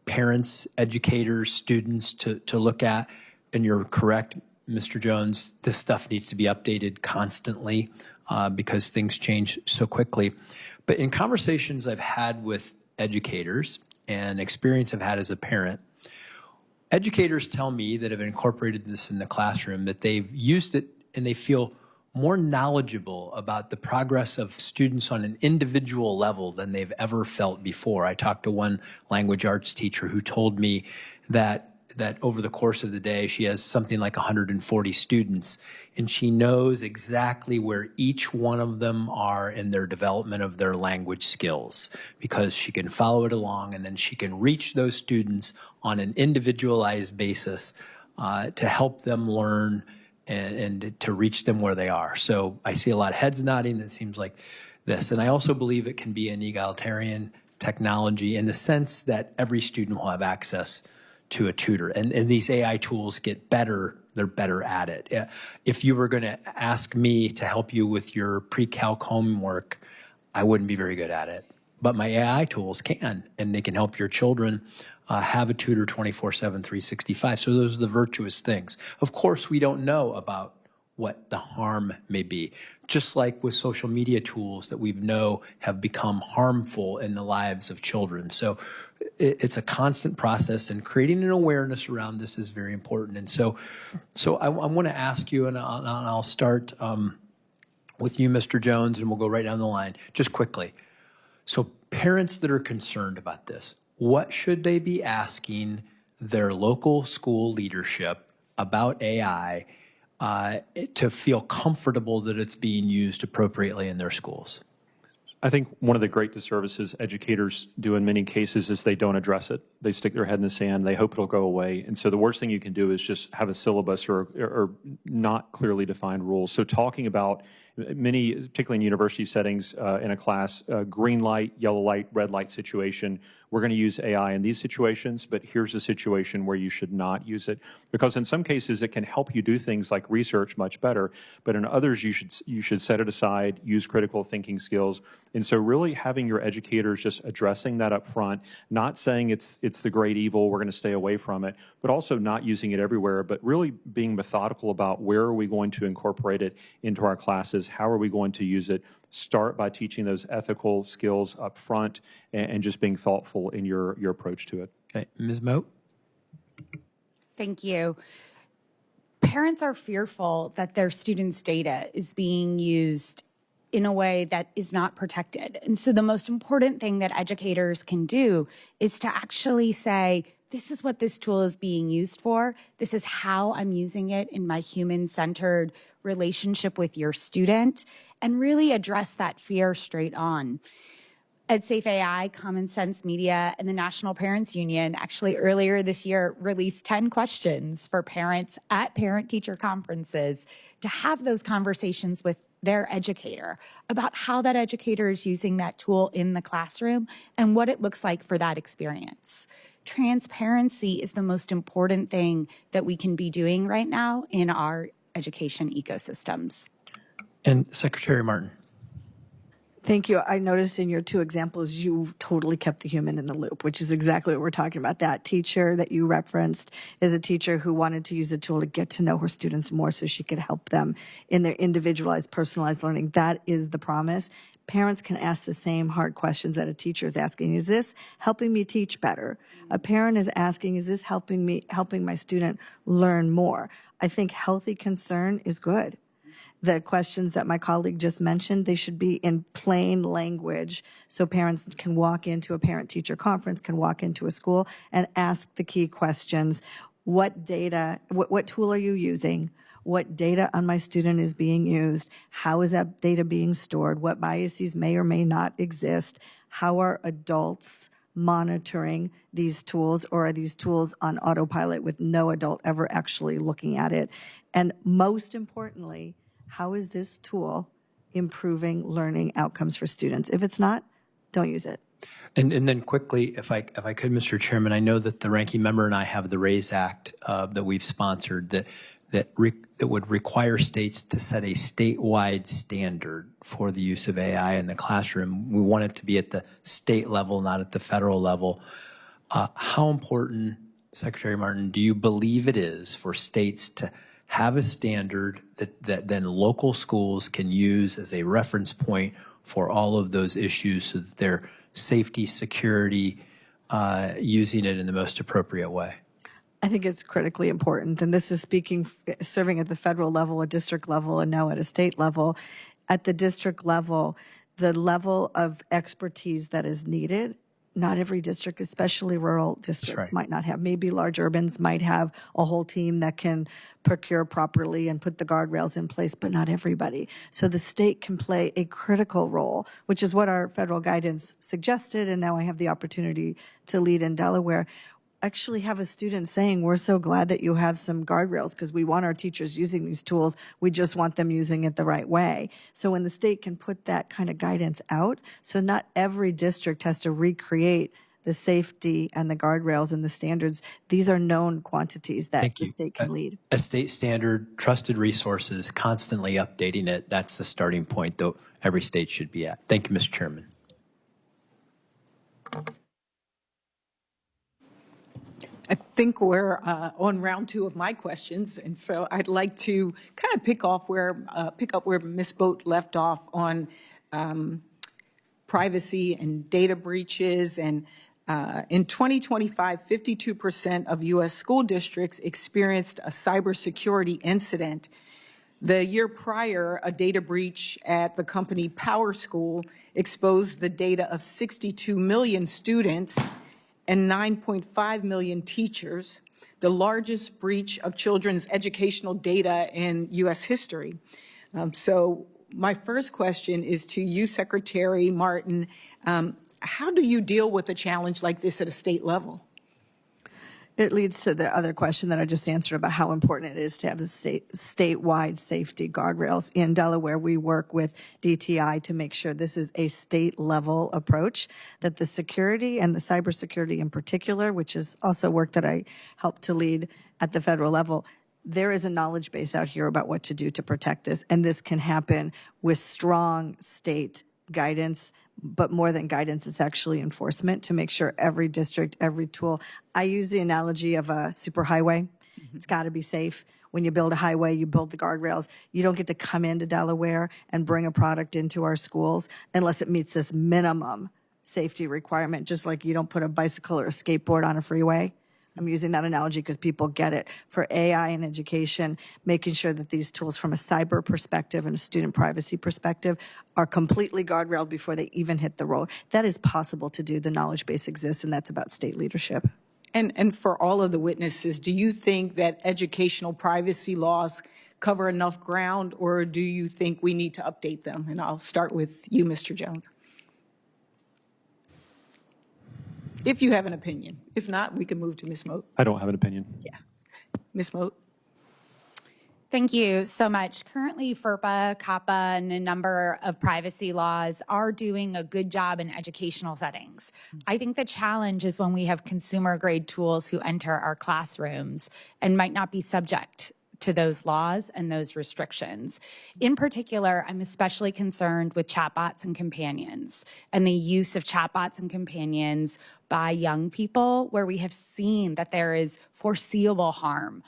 parents, educators, students to look at. And you're correct, Mr. Jones, this stuff needs to be updated constantly because things change so quickly. But in conversations I've had with educators and experience I've had as a parent, educators tell me that have incorporated this in the classroom that they've used it and they feel more knowledgeable about the progress of students on an individual level than they've ever felt before. I talked to one language arts teacher who told me that over the course of the day, she has something like 140 students, and she knows exactly where each one of them are in their development of their language skills because she can follow it along, and then she can reach those students on an individualized basis to help them learn and to reach them where they are. So I see a lot of heads nodding. It seems like this. And I also believe it can be an egalitarian technology in the sense that every student will have access to a tutor. And these AI tools get better, they're better at it. If you were going to ask me to help you with your pre-calc homework, I wouldn't be very good at it. but my AI tools can, and they can help your children have a tutor 24/7, 365. So those are the virtuous things. Of course, we don't know about what the harm may be, just like with social media tools that we know have become harmful in the lives of children. So it's a constant process, and creating an awareness around this is very important. And so I want to ask you, and I'll start with you, Mr. Jones, and we'll go right down the line, just quickly. So parents that are concerned about this, what should they be asking their local school leadership about AI to feel comfortable that it's being used appropriately in their schools? I think one of the great disservices educators do in many cases is they don't address it. They stick their head in the sand. They hope it'll go away. And so the worst thing you can do is just have a syllabus or not clearly defined rules. So talking about many, particularly in university settings, in a class, green light, yellow light, red light situation, we're going to use AI in these situations, but here's a situation where you should not use it. Because in some cases, it can help you do things like research much better, but in others, you should set it aside, use critical thinking skills. And so really having your educators just addressing that up front, not saying it's the great evil, we're going to stay away from it, but also not using it everywhere, but really being methodical about where are we going to incorporate it into our classes, how are we going to use it. Start by teaching those ethical skills up front and just being thoughtful in your approach to it. Okay, Ms. Mote? Thank you. Parents are fearful that their students' data is being used in a way that is not protected. And so the most important thing that educators can do is to actually say, this is what this tool is being used for. This is how I'm using it in my human-centered relationship with your student, and really address that fear straight on. EdSafe AI, Common Sense Media, and the National Parents Union actually earlier this year released 10 questions for parents at parent-teacher conferences to have those conversations with their educator about how that educator is using that tool in the classroom and what it looks like for that experience. Transparency is the most important thing that we can be doing right now in our education ecosystems. And Secretary Marten. Thank you. I noticed in your two examples, you totally kept the human in the loop, which is exactly what we're talking about. That teacher that you referenced is a teacher who wanted to use a tool to get to know her students more so she could help them in their individualized, personalized learning. That is the promise. Parents can ask the same hard questions that a teacher is asking. Is this helping me teach better? A parent is asking, is this helping my student learn more? I think healthy concern is good. The questions that my colleague just mentioned, they should be in plain language so parents can walk into a parent-teacher conference, can walk into a school and ask the key questions. What data, what tool are you using? What data on my student is being used? How is that data being stored? What biases may or may not exist? How are adults monitoring these tools, or are these tools on autopilot with no adult ever actually looking at it? And most importantly, how is this tool improving learning outcomes for students? If it's not, don't use it. And then quickly, if I could, Mr. Chairman, I know that the ranking member and I have the RAISE Act that we've sponsored that would require states to set a statewide standard for the use of AI in the classroom. We want it to be at the state level, not at the federal level. How important, Secretary Marten, do you believe it is for states to have a standard that then local schools can use as a reference point for all of those issues so that they're safety, security, using it in the most appropriate way? I think it's critically important, and this is serving at the federal level, a district level, and now at a state level. At the district level, the level of expertise that is needed, not every district, especially rural districts, might not have. Maybe large urbans might have a whole team that can procure properly and put the guardrails in place, but not everybody. So the state can play a critical role, which is what our federal guidance suggested, and now I have the opportunity to lead in Delaware. Actually have a student saying, we're so glad that you have some guardrails because we want our teachers using these tools. We just want them using it the right way. So when the state can put that kind of guidance out, so not every district has to recreate the safety and the guardrails and the standards. These are known quantities that the state can lead. A state standard, trusted resources, constantly updating it. That's the starting point that every state should be at. Thank you, Mr. Chairman. I think we're on round 2 of my questions, and so I'd like to kind of pick up where Ms. Mote left off on privacy and data breaches. And in 2025, 52% of U.S. school districts experienced a cybersecurity incident. The year prior, a data breach at the company Power School exposed the data of 62 million students and 9.5 million teachers, the largest breach of children's educational data in U.S. history. So my first question is to you, Secretary Marten. How do you deal with a challenge like this at a state level? It leads to the other question that I just answered about how important it is to have the statewide safety guardrails. In Delaware, we work with DTI to make sure this is a state-level approach, that the security and the cybersecurity in particular, which is also work that I help to lead at the federal level, there is a knowledge base out here about what to do to protect this, and this can happen with strong state guidance. But more than guidance, it's actually enforcement to make sure every district, every tool. I use the analogy of a superhighway. It's got to be safe. When you build a highway, you build the guardrails. You don't get to come into Delaware and bring a product into our schools unless it meets this minimum safety requirement, just like you don't put a bicycle or a skateboard on a freeway. I'm using that analogy because people get it. For AI and education, making sure that these tools from a cyber perspective and a student privacy perspective are completely guardrailed before they even hit the road. That is possible to do. The knowledge base exists, and that's about state leadership. And for all of the witnesses, do you think that educational privacy laws cover enough ground, or do you think we need to update them? And I'll start with you, Mr. Jones. If you have an opinion. If not, we can move to Ms. Mote. I don't have an opinion. Yeah. Ms. Mote. Thank you so much. Currently, FERPA, COPPA, and a number of privacy laws are doing a good job in educational settings. I think the challenge is when we have consumer-grade tools who enter our classrooms and might not be subject to those laws and those restrictions. In particular, I'm especially concerned with chatbots and companions and the use of chatbots and companions by young people, where we have seen that there is foreseeable harm.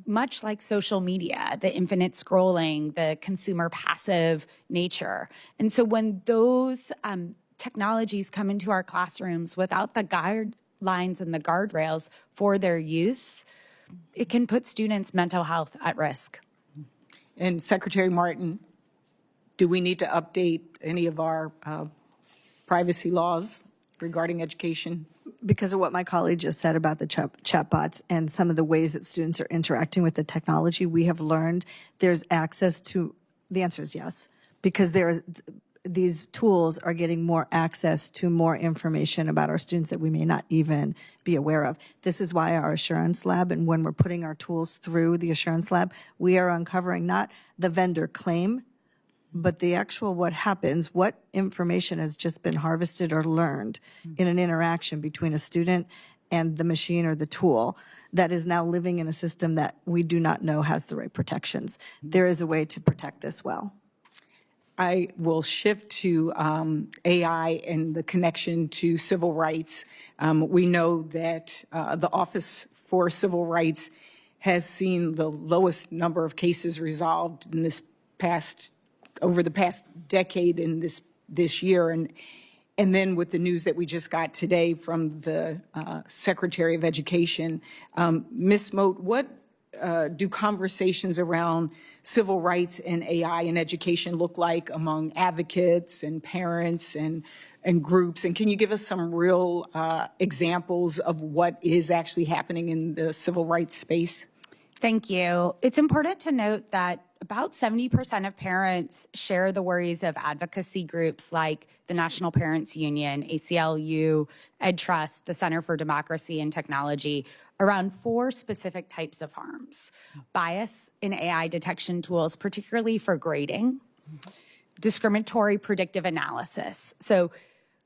Much like social media, the infinite scrolling, the consumer passive nature. And so when those technologies come into our classrooms without the guidelines and the guardrails for their use, it can put students' mental health at risk. And Secretary Marten, do we need to update any of our privacy laws regarding education? Because of what my colleague just said about the chatbots and some of the ways that students are interacting with the technology, we have learned there's access to, the answer is yes, because these tools are getting more access to more information about our students that we may not even be aware of. This is why our assurance lab, and when we're putting our tools through the assurance lab, we are uncovering not the vendor claim, but the actual what happens, what information has just been harvested or learned in an interaction between a student and the machine or the tool that is now living in a system that we do not know has the right protections. There is a way to protect this well. I will shift to AI and the connection to civil rights. We know that the Office for Civil Rights has seen the lowest number of cases resolved in over the past decade in this year. And then with the news that we just got today from the Secretary of Education, Ms. Mote, what do conversations around civil rights and AI in education look like among advocates and parents and groups? And can you give us some real examples of what is actually happening in the civil rights space? Thank you. It's important to note that about 70% of parents share the worries of advocacy groups like the National Parents Union, ACLU, EdTrust, the Center for Democracy and Technology, around 4 specific types of harms. Bias in AI detection tools, particularly for grading. Discriminatory predictive analysis. So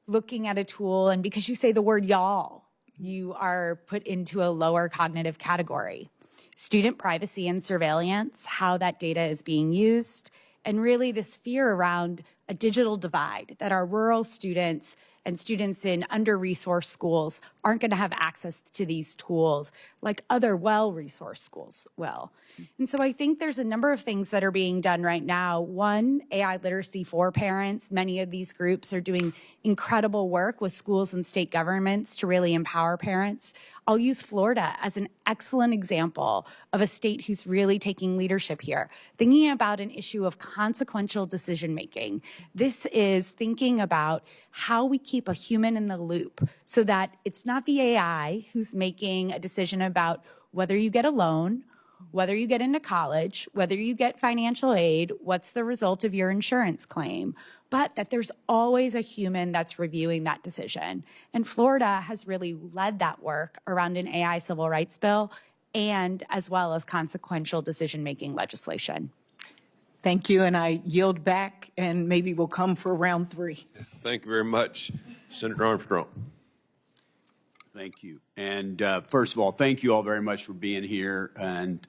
looking at a tool, and because you say the word y'all, you are put into a lower cognitive category. Student privacy and surveillance, how that data is being used, and really this fear around a digital divide, that our rural students and students in under-resourced schools aren't going to have access to these tools like other well-resourced schools will. And so I think there's a number of things that are being done right now. One, AI literacy for parents. Many of these groups are doing incredible work with schools and state governments to really empower parents. I'll use Florida as an excellent example of a state who's really taking leadership here, thinking about an issue of consequential decision-making. This is thinking about how we keep a human in the loop so that it's not the AI who's making a decision about whether you get a loan, whether you get into college, whether you get financial aid, what's the result of your insurance claim, but that there's always a human that's reviewing that decision. And Florida has really led that work around an AI civil rights bill and as well as consequential decision-making legislation. Thank you, and I yield back, and maybe we'll come for round 3. Thank you very much, Senator Armstrong. Thank you. And first of all, thank you all very much for being here, and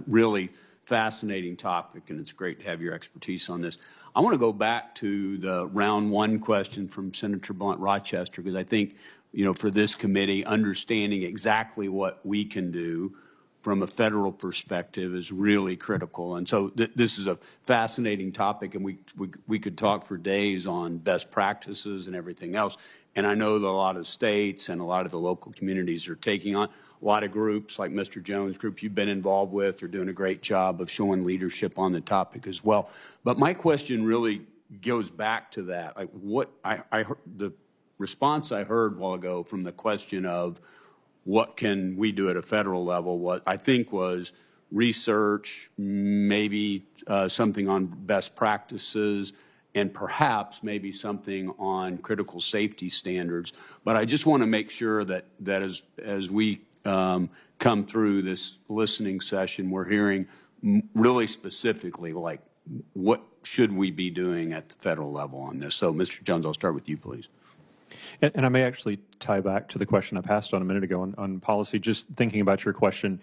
really fascinating topic, and it's great to have your expertise on this. I want to go back to the round 1 question from Senator Blunt Rochester, because I think, you know, for this committee, understanding exactly what we can do from a federal perspective is really critical. And so this is a fascinating topic, and we could talk for days on best practices and everything else. And I know that a lot of states and a lot of the local communities are taking on. A lot of groups like Mr. Jones' group you've been involved with are doing a great job of showing leadership on the topic as well. But my question really goes back to that. Like what I heard, the response I heard a while ago from the question of what can we do at a federal level, what I think was research, maybe something on best practices, and perhaps maybe something on critical safety standards. But I just want to make sure that as we come through this listening session, we're hearing really specifically like what should we be doing at the federal level on this. So Mr. Jones, I'll start with you, please. And I may actually tie back to the question I passed on a minute ago on policy, just thinking about your question.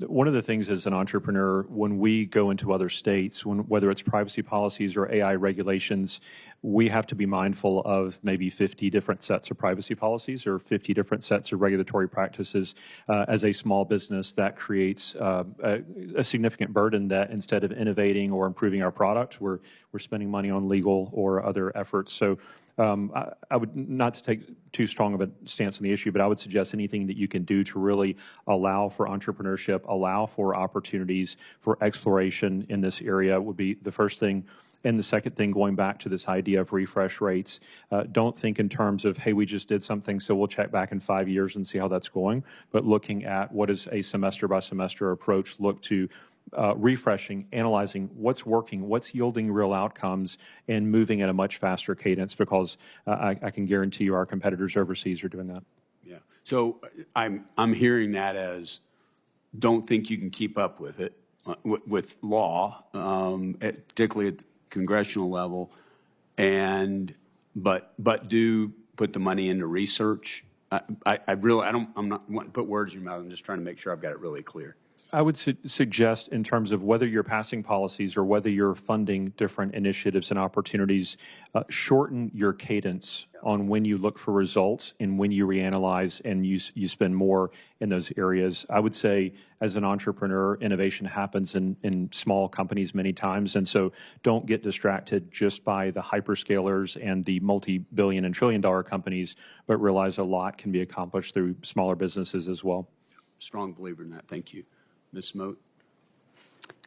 One of the things as an entrepreneur, when we go into other states, whether it's privacy policies or AI regulations, we have to be mindful of maybe 50 different sets of privacy policies or 50 different sets of regulatory practices. As a small business, that creates a significant burden that instead of innovating or improving our product, we're spending money on legal or other efforts. So I would, not to take too strong of a stance on the issue, but I would suggest anything that you can do to really allow for entrepreneurship, allow for opportunities for exploration in this area would be the first thing. And the second thing, going back to this idea of refresh rates, don't think in terms of, hey, we just did something, so we'll check back in 5 years and see how that's going, but looking at what is a semester by semester approach, look to refreshing, analyzing what's working, what's yielding real outcomes, and moving at a much faster cadence, because I can guarantee you our competitors overseas are doing that. Yeah. So I'm hearing that as don't think you can keep up with it, with law, particularly at the congressional level, but do put the money into research. I'm not wanting to put words in your mouth. I'm just trying to make sure I've got it really clear. I would suggest in terms of whether you're passing policies or whether you're funding different initiatives and opportunities, shorten your cadence on when you look for results and when you reanalyze and you spend more in those areas. I would say as an entrepreneur, innovation happens in small companies many times, and so don't get distracted just by the hyperscalers and the multi-billion and trillion-dollar companies, but realize a lot can be accomplished through smaller businesses as well. Strong believer in that. Thank you. Ms. Mote?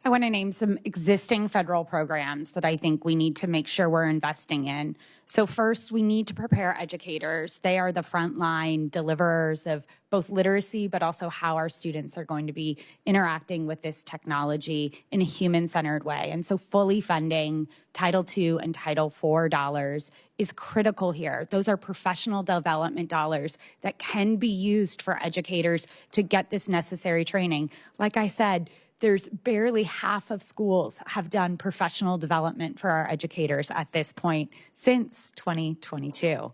I want to name some existing federal programs that I think we need to make sure we're investing in. So first, we need to prepare educators. They are the frontline deliverers of both literacy, but also how our students are going to be interacting with this technology in a human-centered way. And so fully funding Title II and Title IV dollars is critical here. Those are professional development dollars that can be used for educators to get this necessary training. Like I said, there's barely half of schools have done professional development for our educators at this point since 2022.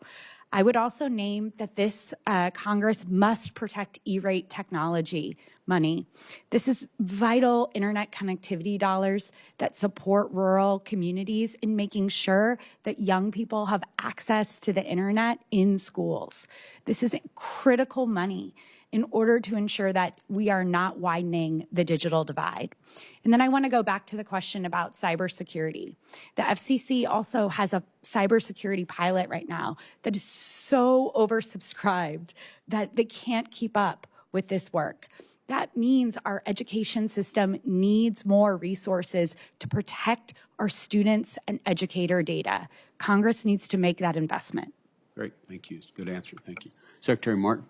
I would also name that this Congress must protect E-rate technology money. This is vital internet connectivity dollars that support rural communities in making sure that young people have access to the internet in schools. This is critical money in order to ensure that we are not widening the digital divide. And then I want to go back to the question about cybersecurity. The FCC also has a cybersecurity pilot right now that is so oversubscribed that they can't keep up with this work. That means our education system needs more resources to protect our students and educator data. Congress needs to make that investment. Great, thank you. Good answer, thank you. Secretary Marten.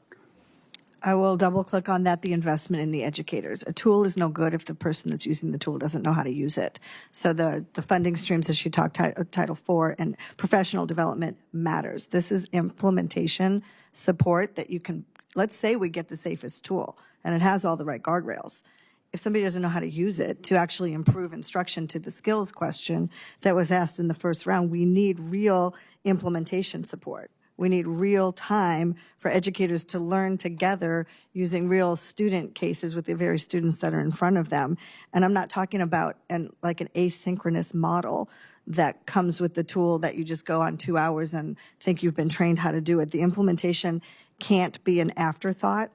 I will double click on that, the investment in the educators. A tool is no good if the person that's using the tool doesn't know how to use it. So the funding streams, as she talked, Title IV and professional development matters. This is implementation support that you can, let's say we get the safest tool and it has all the right guardrails. If somebody doesn't know how to use it to actually improve instruction, to the skills question that was asked in the first round, we need real implementation support. We need real time for educators to learn together using real student cases with the very students that are in front of them. And I'm not talking about like an asynchronous model that comes with the tool that you just go on 2 hours and think you've been trained how to do it. The implementation can't be an afterthought.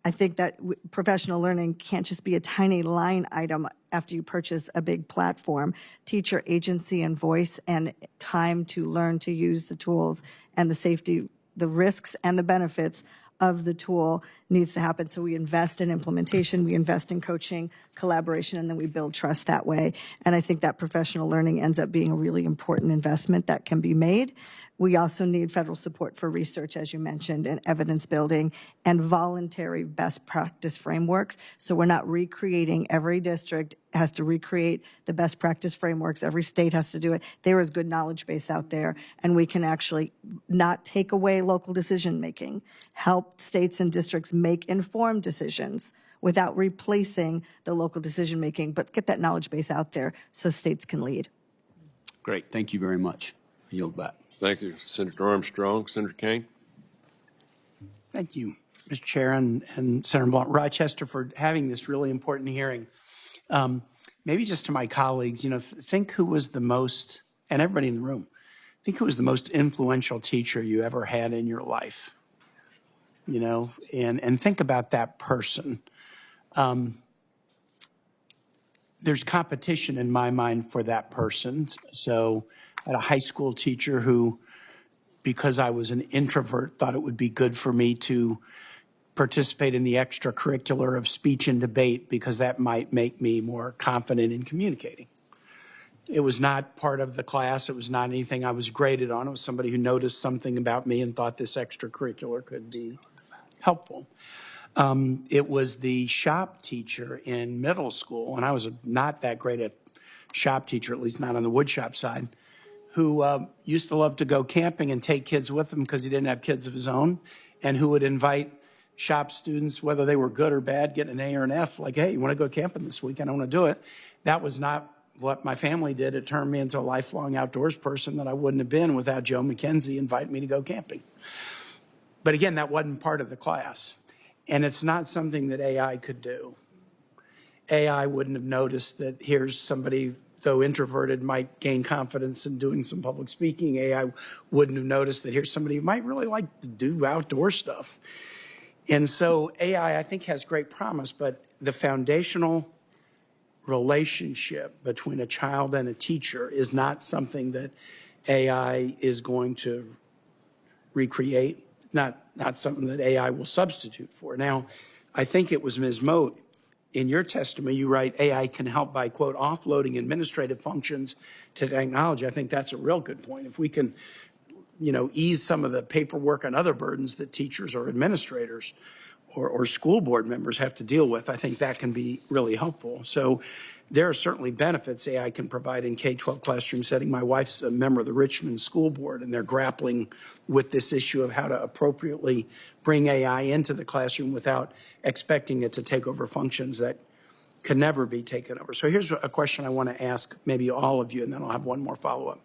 I think that professional learning can't just be a tiny line item after you purchase a big platform. Teacher agency and voice and time to learn to use the tools and the safety, the risks and the benefits of the tool needs to happen. So we invest in implementation, we invest in coaching, collaboration, and then we build trust that way. And I think that professional learning ends up being a really important investment that can be made. We also need federal support for research, as you mentioned, and evidence building and voluntary best practice frameworks. So we're not recreating, every district has to recreate the best practice frameworks. Every state has to do it. There is good knowledge base out there, and we can actually not take away local decision making, help states and districts make informed decisions without replacing the local decision making, but get that knowledge base out there so states can lead. Great, thank you very much. I yield back. Thank you, Senator Armstrong. Senator Kane. Thank you, Mr. Chair, and Senator Blunt-Rochester for having this really important hearing. Maybe just to my colleagues, think who was the most, and everybody in the room, think who was the most influential teacher you ever had in your life, and think about that person. There's competition in my mind for that person. So I had a high school teacher who, because I was an introvert, thought it would be good for me to participate in the extracurricular of speech and debate because that might make me more confident in communicating. It was not part of the class. It was not anything I was graded on. It was somebody who noticed something about me and thought this extracurricular could be helpful. It was the shop teacher in middle school, and I was not that great at shop teacher, at least not on the wood shop side, who used to love to go camping and take kids with him because he didn't have kids of his own, and who would invite shop students, whether they were good or bad, getting an A or an F, like, hey, you want to go camping this weekend? I want to do it. That was not what my family did. It turned me into a lifelong outdoors person that I wouldn't have been without Joe McKenzie inviting me to go camping. But again, that wasn't part of the class. And it's not something that AI could do. AI wouldn't have noticed that here's somebody, though introverted, might gain confidence in doing some public speaking. AI wouldn't have noticed that here's somebody who might really like to do outdoor stuff. And so AI, I think, has great promise, but the foundational relationship between a child and a teacher is not something that AI is going to recreate, not something that AI will substitute for. Now, I think it was Ms. Mote, in your testimony, you write AI can help by, quote, offloading administrative functions to technology. I think that's a real good point. If we can, ease some of the paperwork and other burdens that teachers or administrators or school board members have to deal with, I think that can be really helpful. So there are certainly benefits AI can provide in K-12 classroom setting. My wife's a member of the Richmond School Board, and they're grappling with this issue of how to appropriately bring AI into the classroom without expecting it to take over functions that can never be taken over. So here's a question I want to ask maybe all of you, and then I'll have one more follow-up.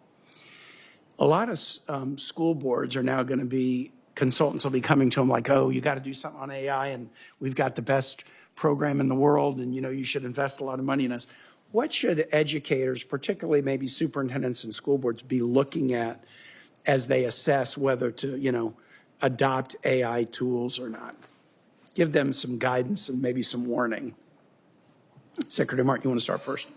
a lot of school boards are now going to be, consultants will be coming to them like, oh, you got to do something on AI, and we've got the best program in the world, and you should invest a lot of money in us. What should educators, particularly maybe superintendents and school boards, be looking at as they assess whether to, adopt AI tools or not? Give them some guidance and maybe some warning. Secretary Marten, you want to start first?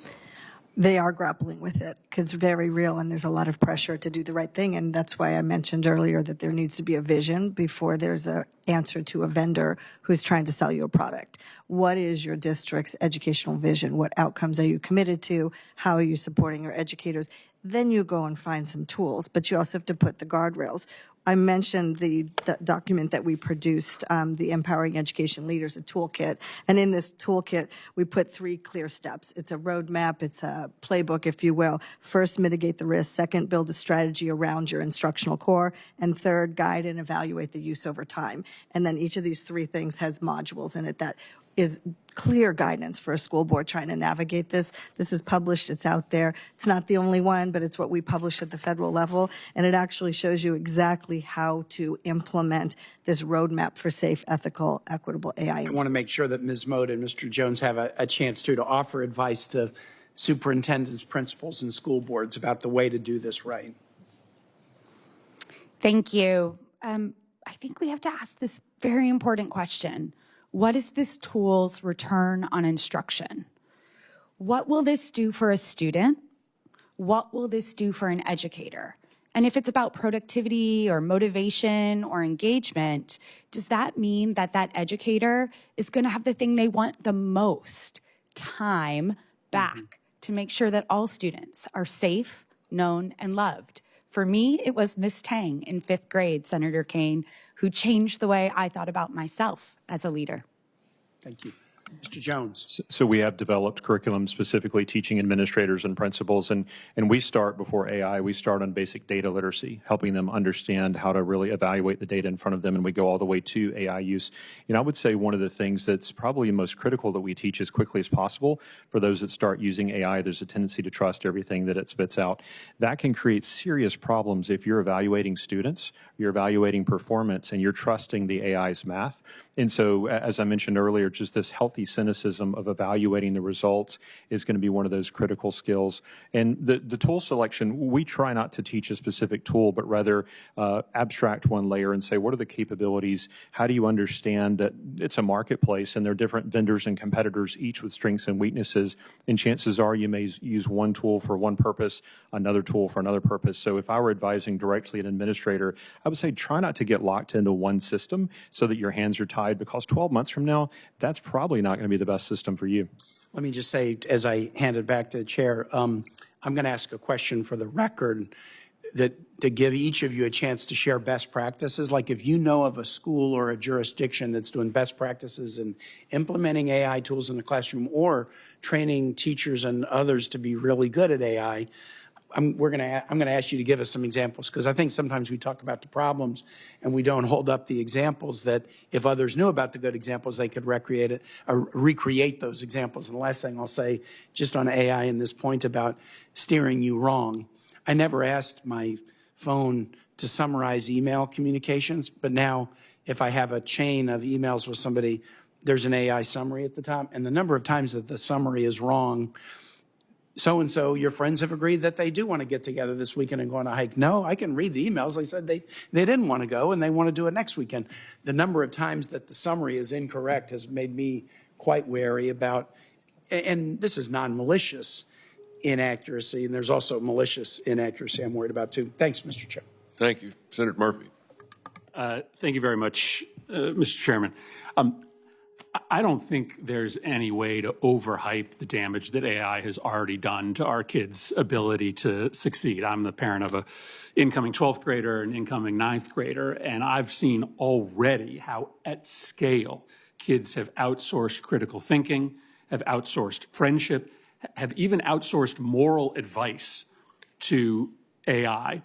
They are grappling with it because it's very real and there's a lot of pressure to do the right thing. And that's why I mentioned earlier that there needs to be a vision before there's an answer to a vendor who's trying to sell you a product. What is your district's educational vision? What outcomes are you committed to? How are you supporting your educators? Then you go and find some tools, but you also have to put the guardrails. I mentioned the document that we produced, the Empowering Education Leaders, a toolkit. And in this toolkit, we put 3 clear steps. It's a roadmap. It's a playbook, if you will. First, mitigate the risk. Second, build a strategy around your instructional core. And third, guide and evaluate the use over time. And then each of these 3 things has modules in it that is clear guidance for a school board trying to navigate this. This is published, it's out there. It's not the only one, but it's what we publish at the federal level. And it actually shows you exactly how to implement this roadmap for safe, ethical, equitable AI. I want to make sure that Ms. Mote and Mr. Jones have a chance to offer advice to superintendents, principals, and school boards about the way to do this right. Thank you. I think we have to ask this very important question. What is this tool's return on instruction? What will this do for a student? What will this do for an educator? And if it's about productivity or motivation or engagement, does that mean that that educator is going to have the thing they want the most, time back, to make sure that all students are safe, known, and loved? For me, it was Miss Tang in 5th grade, Senator Kane, who changed the way I thought about myself as a leader. Thank you. Mr. Jones. So we have developed curriculum specifically teaching administrators and principals, and we start before AI, we start on basic data literacy, helping them understand how to really evaluate the data in front of them, and we go all the way to AI use. I would say one of the things that's probably most critical that we teach as quickly as possible for those that start using AI, there's a tendency to trust everything that it spits out. That can create serious problems if you're evaluating students, you're evaluating performance, and you're trusting the AI's math. And so, as I mentioned earlier, just this healthy cynicism of evaluating the results is going to be one of those critical skills. And the tool selection, we try not to teach a specific tool, but rather abstract one layer and say, what are the capabilities? How do you understand that it's a marketplace and there are different vendors and competitors, each with strengths and weaknesses? And chances are you may use one tool for one purpose, another tool for another purpose. So if I were advising directly an administrator, I would say try not to get locked into one system so that your hands are tied, because 12 months from now, that's probably not going to be the best system for you. Let me just say, as I hand it back to the chair, I'm going to ask a question for the record to give each of you a chance to share best practices. Like if you know of a school or a jurisdiction that's doing best practices in implementing AI tools in the classroom or training teachers and others to be really good at AI, I'm going to ask you to give us some examples, because I think sometimes we talk about the problems and we don't hold up the examples that if others knew about the good examples, they could recreate those examples. And the last thing I'll say, just on AI and this point about steering you wrong, I never asked my phone to summarize email communications, but now if I have a chain of emails with somebody, there's an AI summary at the top, and the number of times that the summary is wrong, so-and-so, your friends have agreed that they do want to get together this weekend and go on a hike. No, I can read the emails. They said they didn't want to go and they want to do it next weekend. The number of times that the summary is incorrect has made me quite wary about, and this is non-malicious inaccuracy, and there's also malicious inaccuracy I'm worried about too. Thanks, Mr. Chair. Thank you. Senator Murphy. Thank you very much, Mr. Chairman. I don't think there's any way to overhype the damage that AI has already done to our kids' ability to succeed. I'm the parent of an incoming 12th grader and incoming 9th grader, and I've seen already how at scale kids have outsourced critical thinking, have outsourced friendship, have even outsourced moral advice to AI.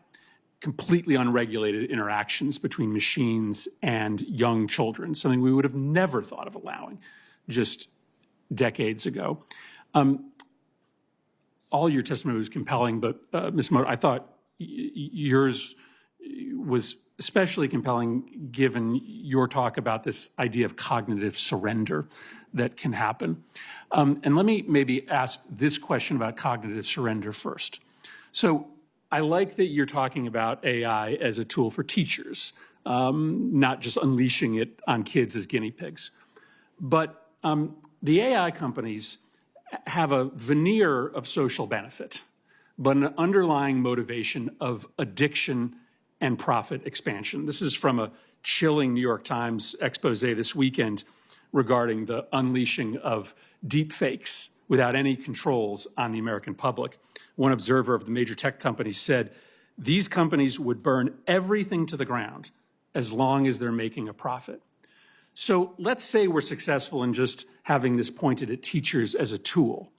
Completely unregulated interactions between machines and young children, something we would have never thought of allowing just decades ago. All your testimony was compelling, but Ms. Mote, I thought yours was especially compelling given your talk about this idea of cognitive surrender that can happen. And let me maybe ask this question about cognitive surrender first. So I like that you're talking about AI as a tool for teachers, not just unleashing it on kids as guinea pigs. But the AI companies have a veneer of social benefit, but an underlying motivation of addiction and profit expansion. This is from a chilling New York Times expose this weekend regarding the unleashing of deep fakes without any controls on the American public. One observer of the major tech companies said, these companies would burn everything to the ground as long as they're making a profit. So let's say we're successful in just having this pointed at teachers as a tool.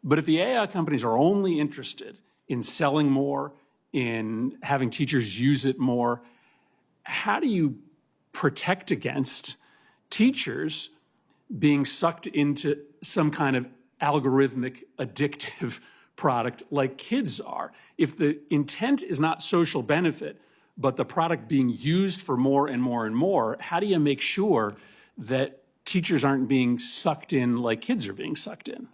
But if the AI companies are only interested in selling more, in having teachers use it more, how do you protect against teachers being sucked into some kind of algorithmic addictive product like kids are? If the intent is not social benefit, but the product being used for more and more and more, how do you make sure that teachers aren't being sucked in like kids are being sucked in?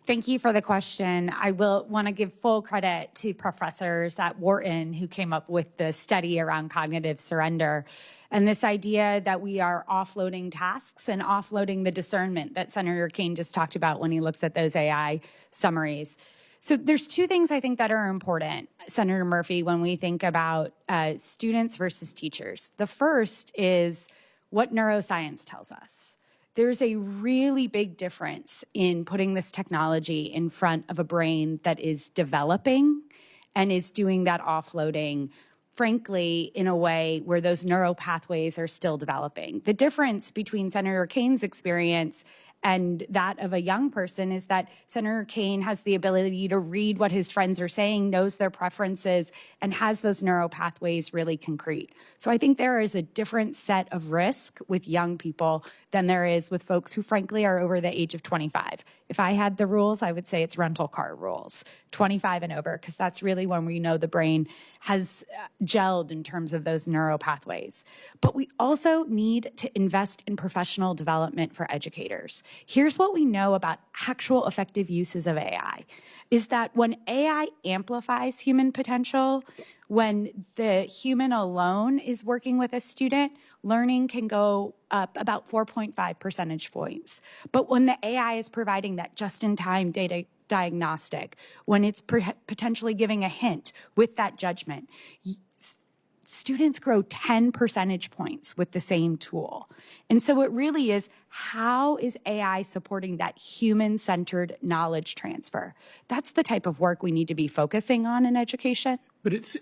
Thank you for the question. I will want to give full credit to professors at Wharton who came up with the study around cognitive surrender and this idea that we are offloading tasks and offloading the discernment that Senator Kaine just talked about when he looks at those AI summaries. So there's two things I think that are important, Senator Murphy, when we think about students versus teachers. The first is what neuroscience tells us. There's a really big difference in putting this technology in front of a brain that is developing and is doing that offloading, frankly, in a way where those neural pathways are still developing. The difference between Senator Kaine's experience and that of a young person is that Senator Kaine has the ability to read what his friends are saying, knows their preferences, and has those neural pathways really concrete. So I think there is a different set of risk with young people than there is with folks who frankly are over the age of 25. If I had the rules, I would say it's rental car rules, 25 and over, because that's really when we know the brain has gelled in terms of those neural pathways. But we also need to invest in professional development for educators. Here's what we know about actual effective uses of AI, is that when AI amplifies human potential, when the human alone is working with a student, learning can go up about 4.5 percentage points. But when the AI is providing that just-in-time data diagnostic, when it's potentially giving a hint with that judgment, students grow 10 percentage points with the same tool. And so it really is, how is AI supporting that human-centered knowledge transfer? That's the type of work we need to be focusing on in education. But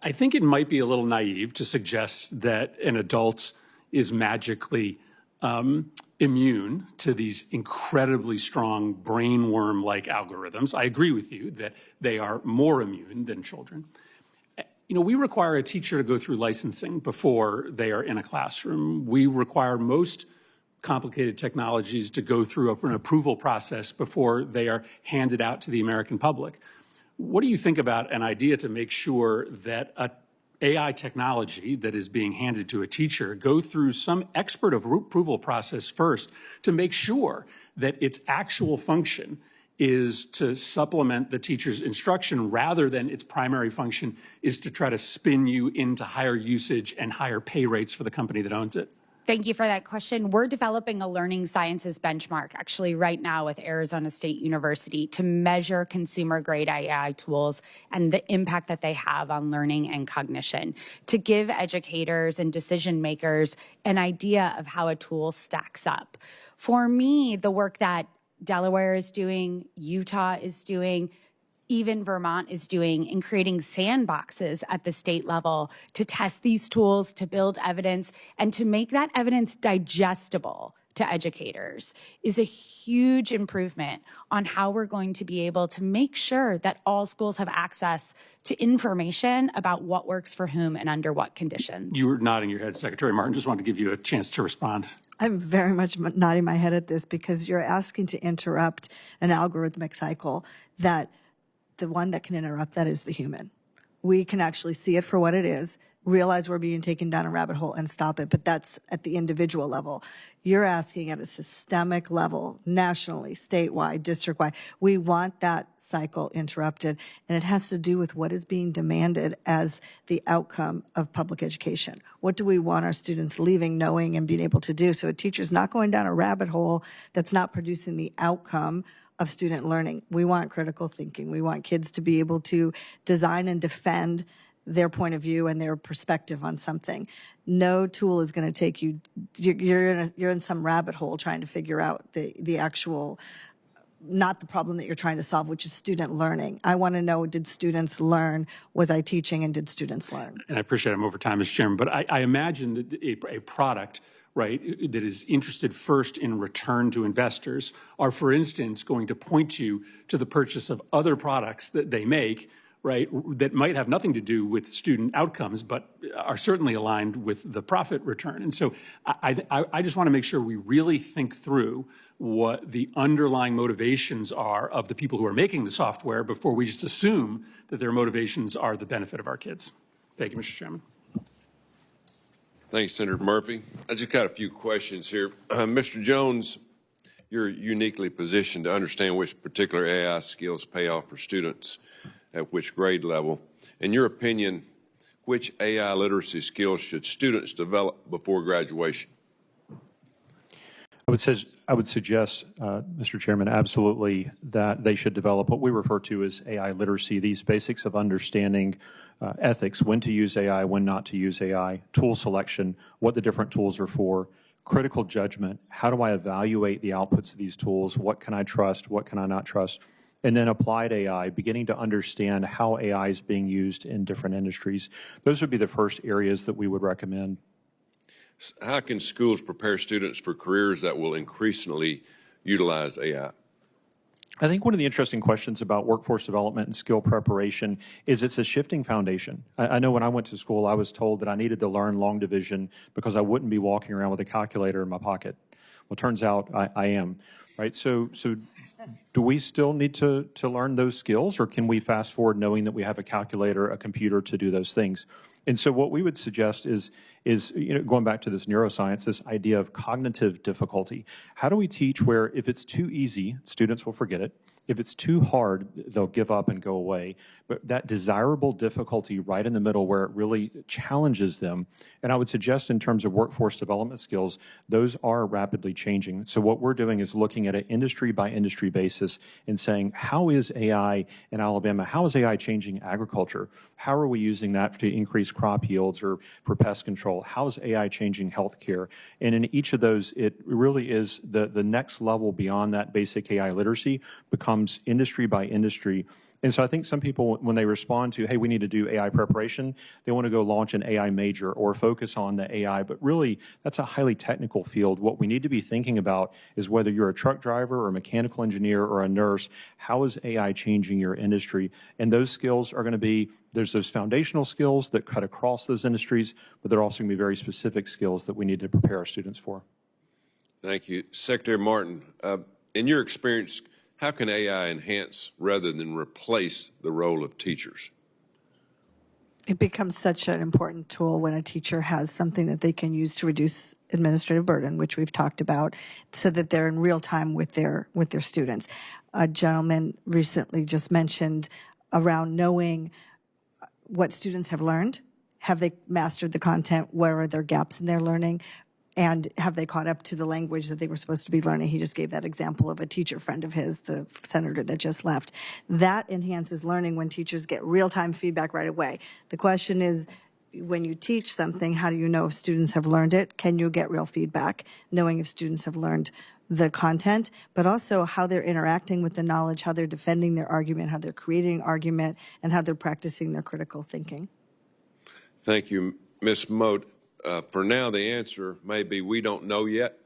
I think it might be a little naive to suggest that an adult is magically immune to these incredibly strong brainworm-like algorithms. I agree with you that they are more immune than children. You know, we require a teacher to go through licensing before they are in a classroom. We require most complicated technologies to go through an approval process before they are handed out to the American public. What do you think about an idea to make sure that a AI technology that is being handed to a teacher go through some expert approval process first to make sure that its actual function is to supplement the teacher's instruction rather than its primary function is to try to spin you into higher usage and higher pay rates for the company that owns it? Thank you for that question. We're developing a learning sciences benchmark actually right now with Arizona State University to measure consumer-grade AI tools and the impact that they have on learning and cognition, to give educators and decision makers an idea of how a tool stacks up. For me, the work that Delaware is doing, Utah is doing, even Vermont is doing in creating sandboxes at the state level to test these tools, to build evidence, and to make that evidence digestible to educators is a huge improvement on how we're going to be able to make sure that all schools have access to information about what works for whom and under what conditions. You were nodding your head, Secretary Marten. Just wanted to give you a chance to respond. I'm very much nodding my head at this because you're asking to interrupt an algorithmic cycle that the one that can interrupt that is the human. We can actually see it for what it is, realize we're being taken down a rabbit hole and stop it, but that's at the individual level. You're asking at a systemic level, nationally, statewide, district-wide. We want that cycle interrupted, and it has to do with what is being demanded as the outcome of public education. What do we want our students leaving, knowing, and being able to do? So a teacher's not going down a rabbit hole that's not producing the outcome of student learning. We want critical thinking. We want kids to be able to design and defend their point of view and their perspective on something. No tool is going to take you, you're in some rabbit hole trying to figure out the actual, not the problem that you're trying to solve, which is student learning. I want to know, did students learn? Was I teaching, and did students learn? And I appreciate I'm over time, Mr. Chairman, but I imagine that a product, right, that is interested first in return to investors are, for instance, going to point you to the purchase of other products that they make, right, that might have nothing to do with student outcomes, but are certainly aligned with the profit return. And so I just want to make sure we really think through what the underlying motivations are of the people who are making the software before we just assume that their motivations are the benefit of our kids. Thank you, Mr. Chairman. Thanks, Senator Murphy. I just got a few questions here. Mr. Jones, you're uniquely positioned to understand which particular AI skills pay off for students at which grade level. In your opinion, which AI literacy skills should students develop before graduation? I would suggest, Mr. Chairman, absolutely that they should develop what we refer to as AI literacy, these basics of understanding ethics, when to use AI, when not to use AI, tool selection, what the different tools are for, critical judgment, how do I evaluate the outputs of these tools, what can I trust, what can I not trust, and then applied AI, beginning to understand how AI is being used in different industries. Those would be the first areas that we would recommend. How can schools prepare students for careers that will increasingly utilize AI? I think one of the interesting questions about workforce development and skill preparation is it's a shifting foundation. I know when I went to school, I was told that I needed to learn long division because I wouldn't be walking around with a calculator in my pocket. Well, it turns out I am. Right, so do we still need to learn those skills, or can we fast forward knowing that we have a calculator, a computer to do those things? And so what we would suggest is going back to this neuroscience, this idea of cognitive difficulty. How do we teach where if it's too easy, students will forget it. If it's too hard, they'll give up and go away. But that desirable difficulty right in the middle where it really challenges them, and I would suggest in terms of workforce development skills, those are rapidly changing. So what we're doing is looking at an industry by industry basis and saying, how is AI in Alabama, how is AI changing agriculture? How are we using that to increase crop yields or for pest control? How is AI changing healthcare? And in each of those, it really is the next level beyond that basic AI literacy becomes industry by industry. And so I think some people, when they respond to, hey, we need to do AI preparation, they want to go launch an AI major or focus on the AI. But really, that's a highly technical field. What we need to be thinking about is whether you're a truck driver or a mechanical engineer or a nurse, how is AI changing your industry? And those skills are going to be, there's those foundational skills that cut across those industries, but there are also going to be very specific skills that we need to prepare our students for. Thank you. Secretary Marten, in your experience, how can AI enhance rather than replace the role of teachers? It becomes such an important tool when a teacher has something that they can use to reduce administrative burden, which we've talked about, so that they're in real time with their students. A gentleman recently just mentioned around knowing what students have learned. Have they mastered the content? Where are there gaps in their learning? And have they caught up to the language that they were supposed to be learning? He just gave that example of a teacher friend of his, the senator that just left. That enhances learning when teachers get real-time feedback right away. The question is, when you teach something, how do you know if students have learned it? Can you get real feedback, knowing if students have learned the content, but also how they're interacting with the knowledge, how they're defending their argument, how they're creating argument, and how they're practicing their critical thinking? Thank you, Ms. Mote. For now, the answer may be we don't know yet,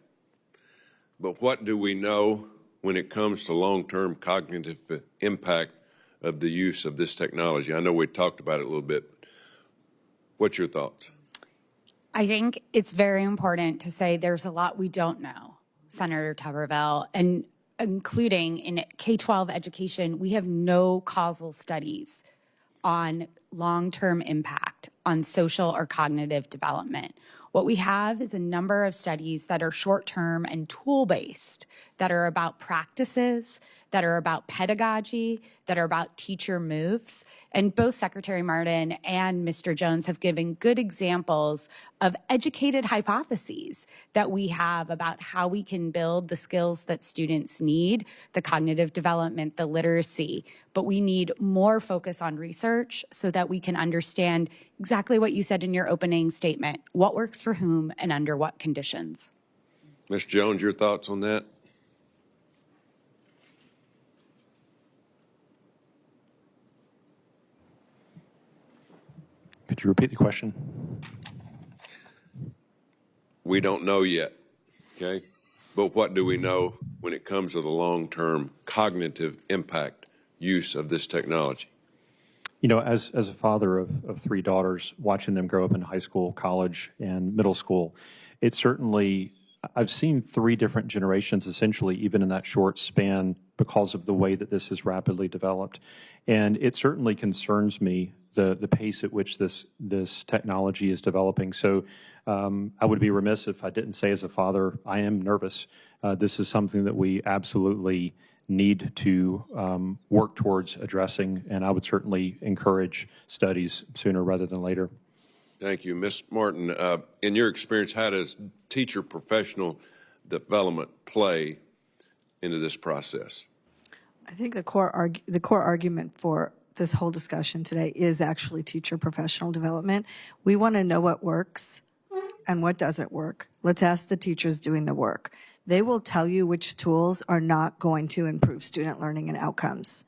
but what do we know when it comes to long-term cognitive impact of the use of this technology? I know we talked about it a little bit. What's your thoughts? I think it's very important to say there's a lot we don't know, Senator Tuberville. And including in K-12 education, we have no causal studies on long-term impact on social or cognitive development. What we have is a number of studies that are short-term and tool-based, that are about practices, that are about pedagogy, that are about teacher moves. And both Secretary Marten and Mr. Jones have given good examples of educated hypotheses that we have about how we can build the skills that students need, the cognitive development, the literacy. But we need more focus on research so that we can understand exactly what you said in your opening statement, what works for whom and under what conditions. Mr. Jones, your thoughts on that? Could you repeat the question? We don't know yet, okay? But what do we know when it comes to the long-term cognitive impact use of this technology? You know, as a father of three daughters, watching them grow up in high school, college, and middle school, it's certainly, I've seen three different generations essentially, even in that short span, because of the way that this has rapidly developed. And it certainly concerns me the pace at which this technology is developing. So I would be remiss if I didn't say as a father, I am nervous. This is something that we absolutely need to work towards addressing, and I would certainly encourage studies sooner rather than later. Thank you. Ms. Marten, in your experience, how does teacher professional development play into this process? I think the core argument for this whole discussion today is actually teacher professional development. We want to know what works and what doesn't work. Let's ask the teachers doing the work. They will tell you which tools are not going to improve student learning and outcomes.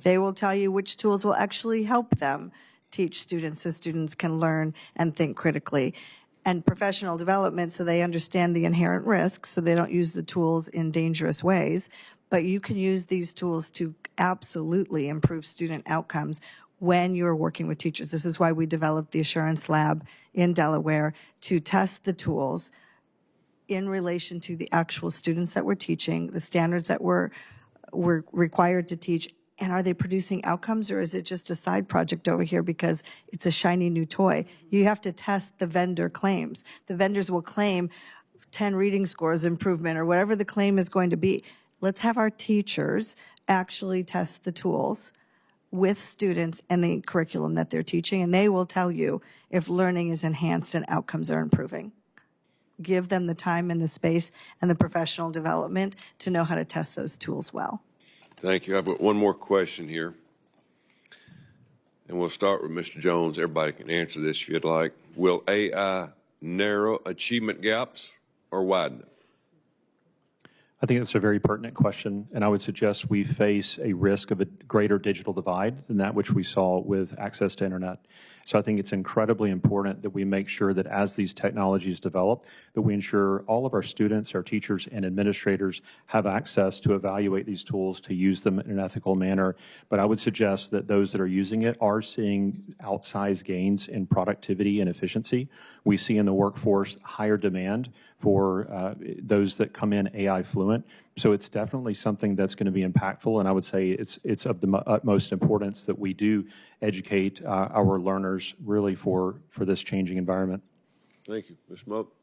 They will tell you which tools will actually help them teach students so students can learn and think critically. And professional development so they understand the inherent risks so they don't use the tools in dangerous ways. But you can use these tools to absolutely improve student outcomes when you're working with teachers. This is why we developed the Assurance Lab in Delaware to test the tools in relation to the actual students that we're teaching, the standards that we're required to teach, and are they producing outcomes, or is it just a side project over here because it's a shiny new toy? You have to test the vendor claims. The vendors will claim 10 reading scores improvement or whatever the claim is going to be. Let's have our teachers actually test the tools with students and the curriculum that they're teaching, and they will tell you if learning is enhanced and outcomes are improving. Give them the time and the space and the professional development to know how to test those tools well. Thank you. I've got one more question here. And we'll start with Mr. Jones. Everybody can answer this if you'd like. Will AI narrow achievement gaps or widen them? I think that's a very pertinent question, and I would suggest we face a risk of a greater digital divide than that which we saw with access to internet. So I think it's incredibly important that we make sure that as these technologies develop, that we ensure all of our students, our teachers, and administrators have access to evaluate these tools, to use them in an ethical manner. But I would suggest that those that are using it are seeing outsized gains in productivity and efficiency. We see in the workforce higher demand for those that come in AI fluent. So it's definitely something that's going to be impactful, and I would say it's of the utmost importance that we do educate our learners really for this changing environment. Thank you. Ms. Mote.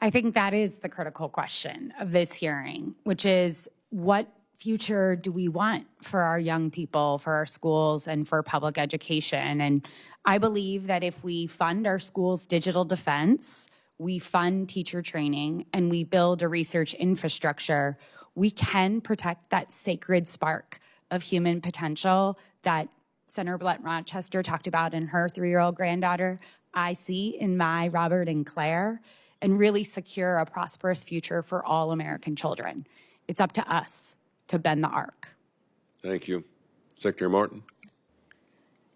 I think that is the critical question of this hearing, which is what future do we want for our young people, for our schools, and for public education? And I believe that if we fund our schools' digital defense, we fund teacher training, and we build a research infrastructure, we can protect that sacred spark of human potential that Senator Blunt Rochester talked about in her 3-year-old granddaughter, I see in my Robert and Claire, and really secure a prosperous future for all American children. It's up to us to bend the arc. Thank you. Secretary Marten.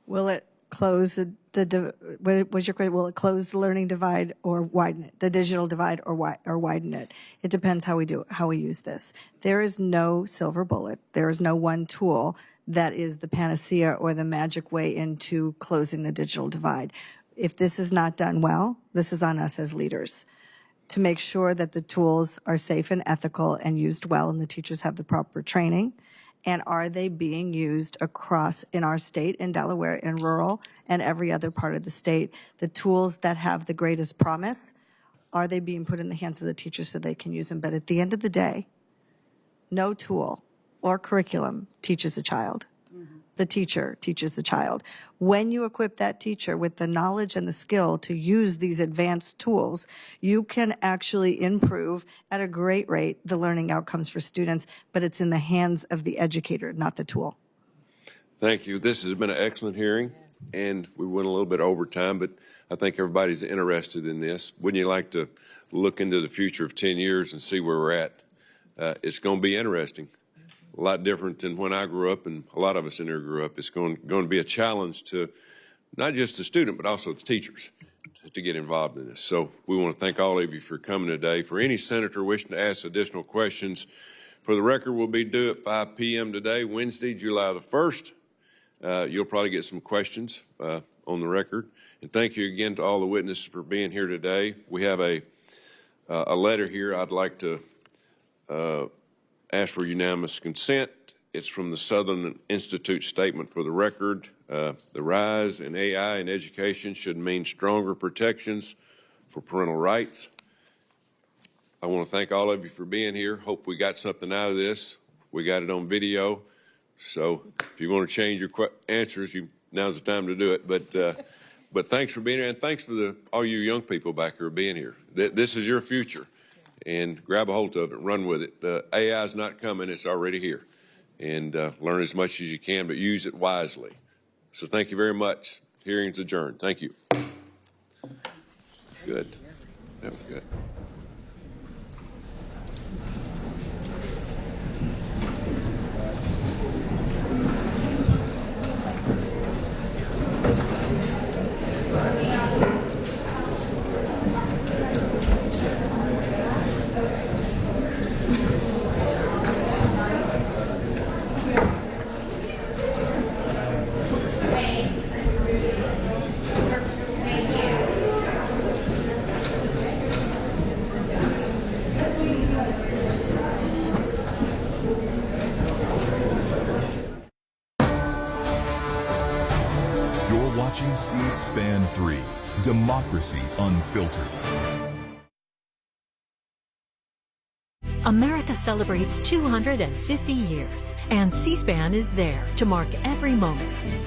Will it close what was your question? Will it close the learning divide or widen it? The digital divide or widen it? It depends how we use this. There is no silver bullet. There is no one tool that is the panacea or the magic way into closing the digital divide. If this is not done well, this is on us as leaders. to make sure that the tools are safe and ethical and used well and the teachers have the proper training? And are they being used across in our state, in Delaware, in rural, and every other part of the state? The tools that have the greatest promise, are they being put in the hands of the teachers so they can use them? But at the end of the day, no tool or curriculum teaches a child. The teacher teaches the child. When you equip that teacher with the knowledge and the skill to use these advanced tools, you can actually improve at a great rate the learning outcomes for students, but it's in the hands of the educator, not the tool. Thank you. This has been an excellent hearing, and we went a little bit over time, but I think everybody's interested in this. Wouldn't you like to look into the future of 10 years and see where we're at? It's going to be interesting. A lot different than when I grew up, and a lot of us in there grew up. It's going to be a challenge to not just the student, but also the teachers to get involved in this. So we want to thank all of you for coming today. For any senator wishing to ask additional questions, for the record, we'll be due at 5 p.m. today, Wednesday, July the 1st. You'll probably get some questions on the record. And thank you again to all the witnesses for being here today. We have a letter here I'd like to ask for unanimous consent. It's from the Southern Institute Statement for the Record. The rise in AI in education should mean stronger protections for parental rights. I want to thank all of you for being here. Hope we got something out of this. We got it on video. So if you want to change your answers, now's the time to do it. But thanks for being here, and thanks for all you young people back here being here. This is your future. And grab a hold of it, run with it. AI is not coming, it's already here. And learn as much as you can, but use it wisely. So thank you very much. Hearing's adjourned. Thank you. Good. That was good. Watching C-SPAN 3, Democracy Unfiltered. America celebrates 250 years, and C-SPAN is there to mark every moment.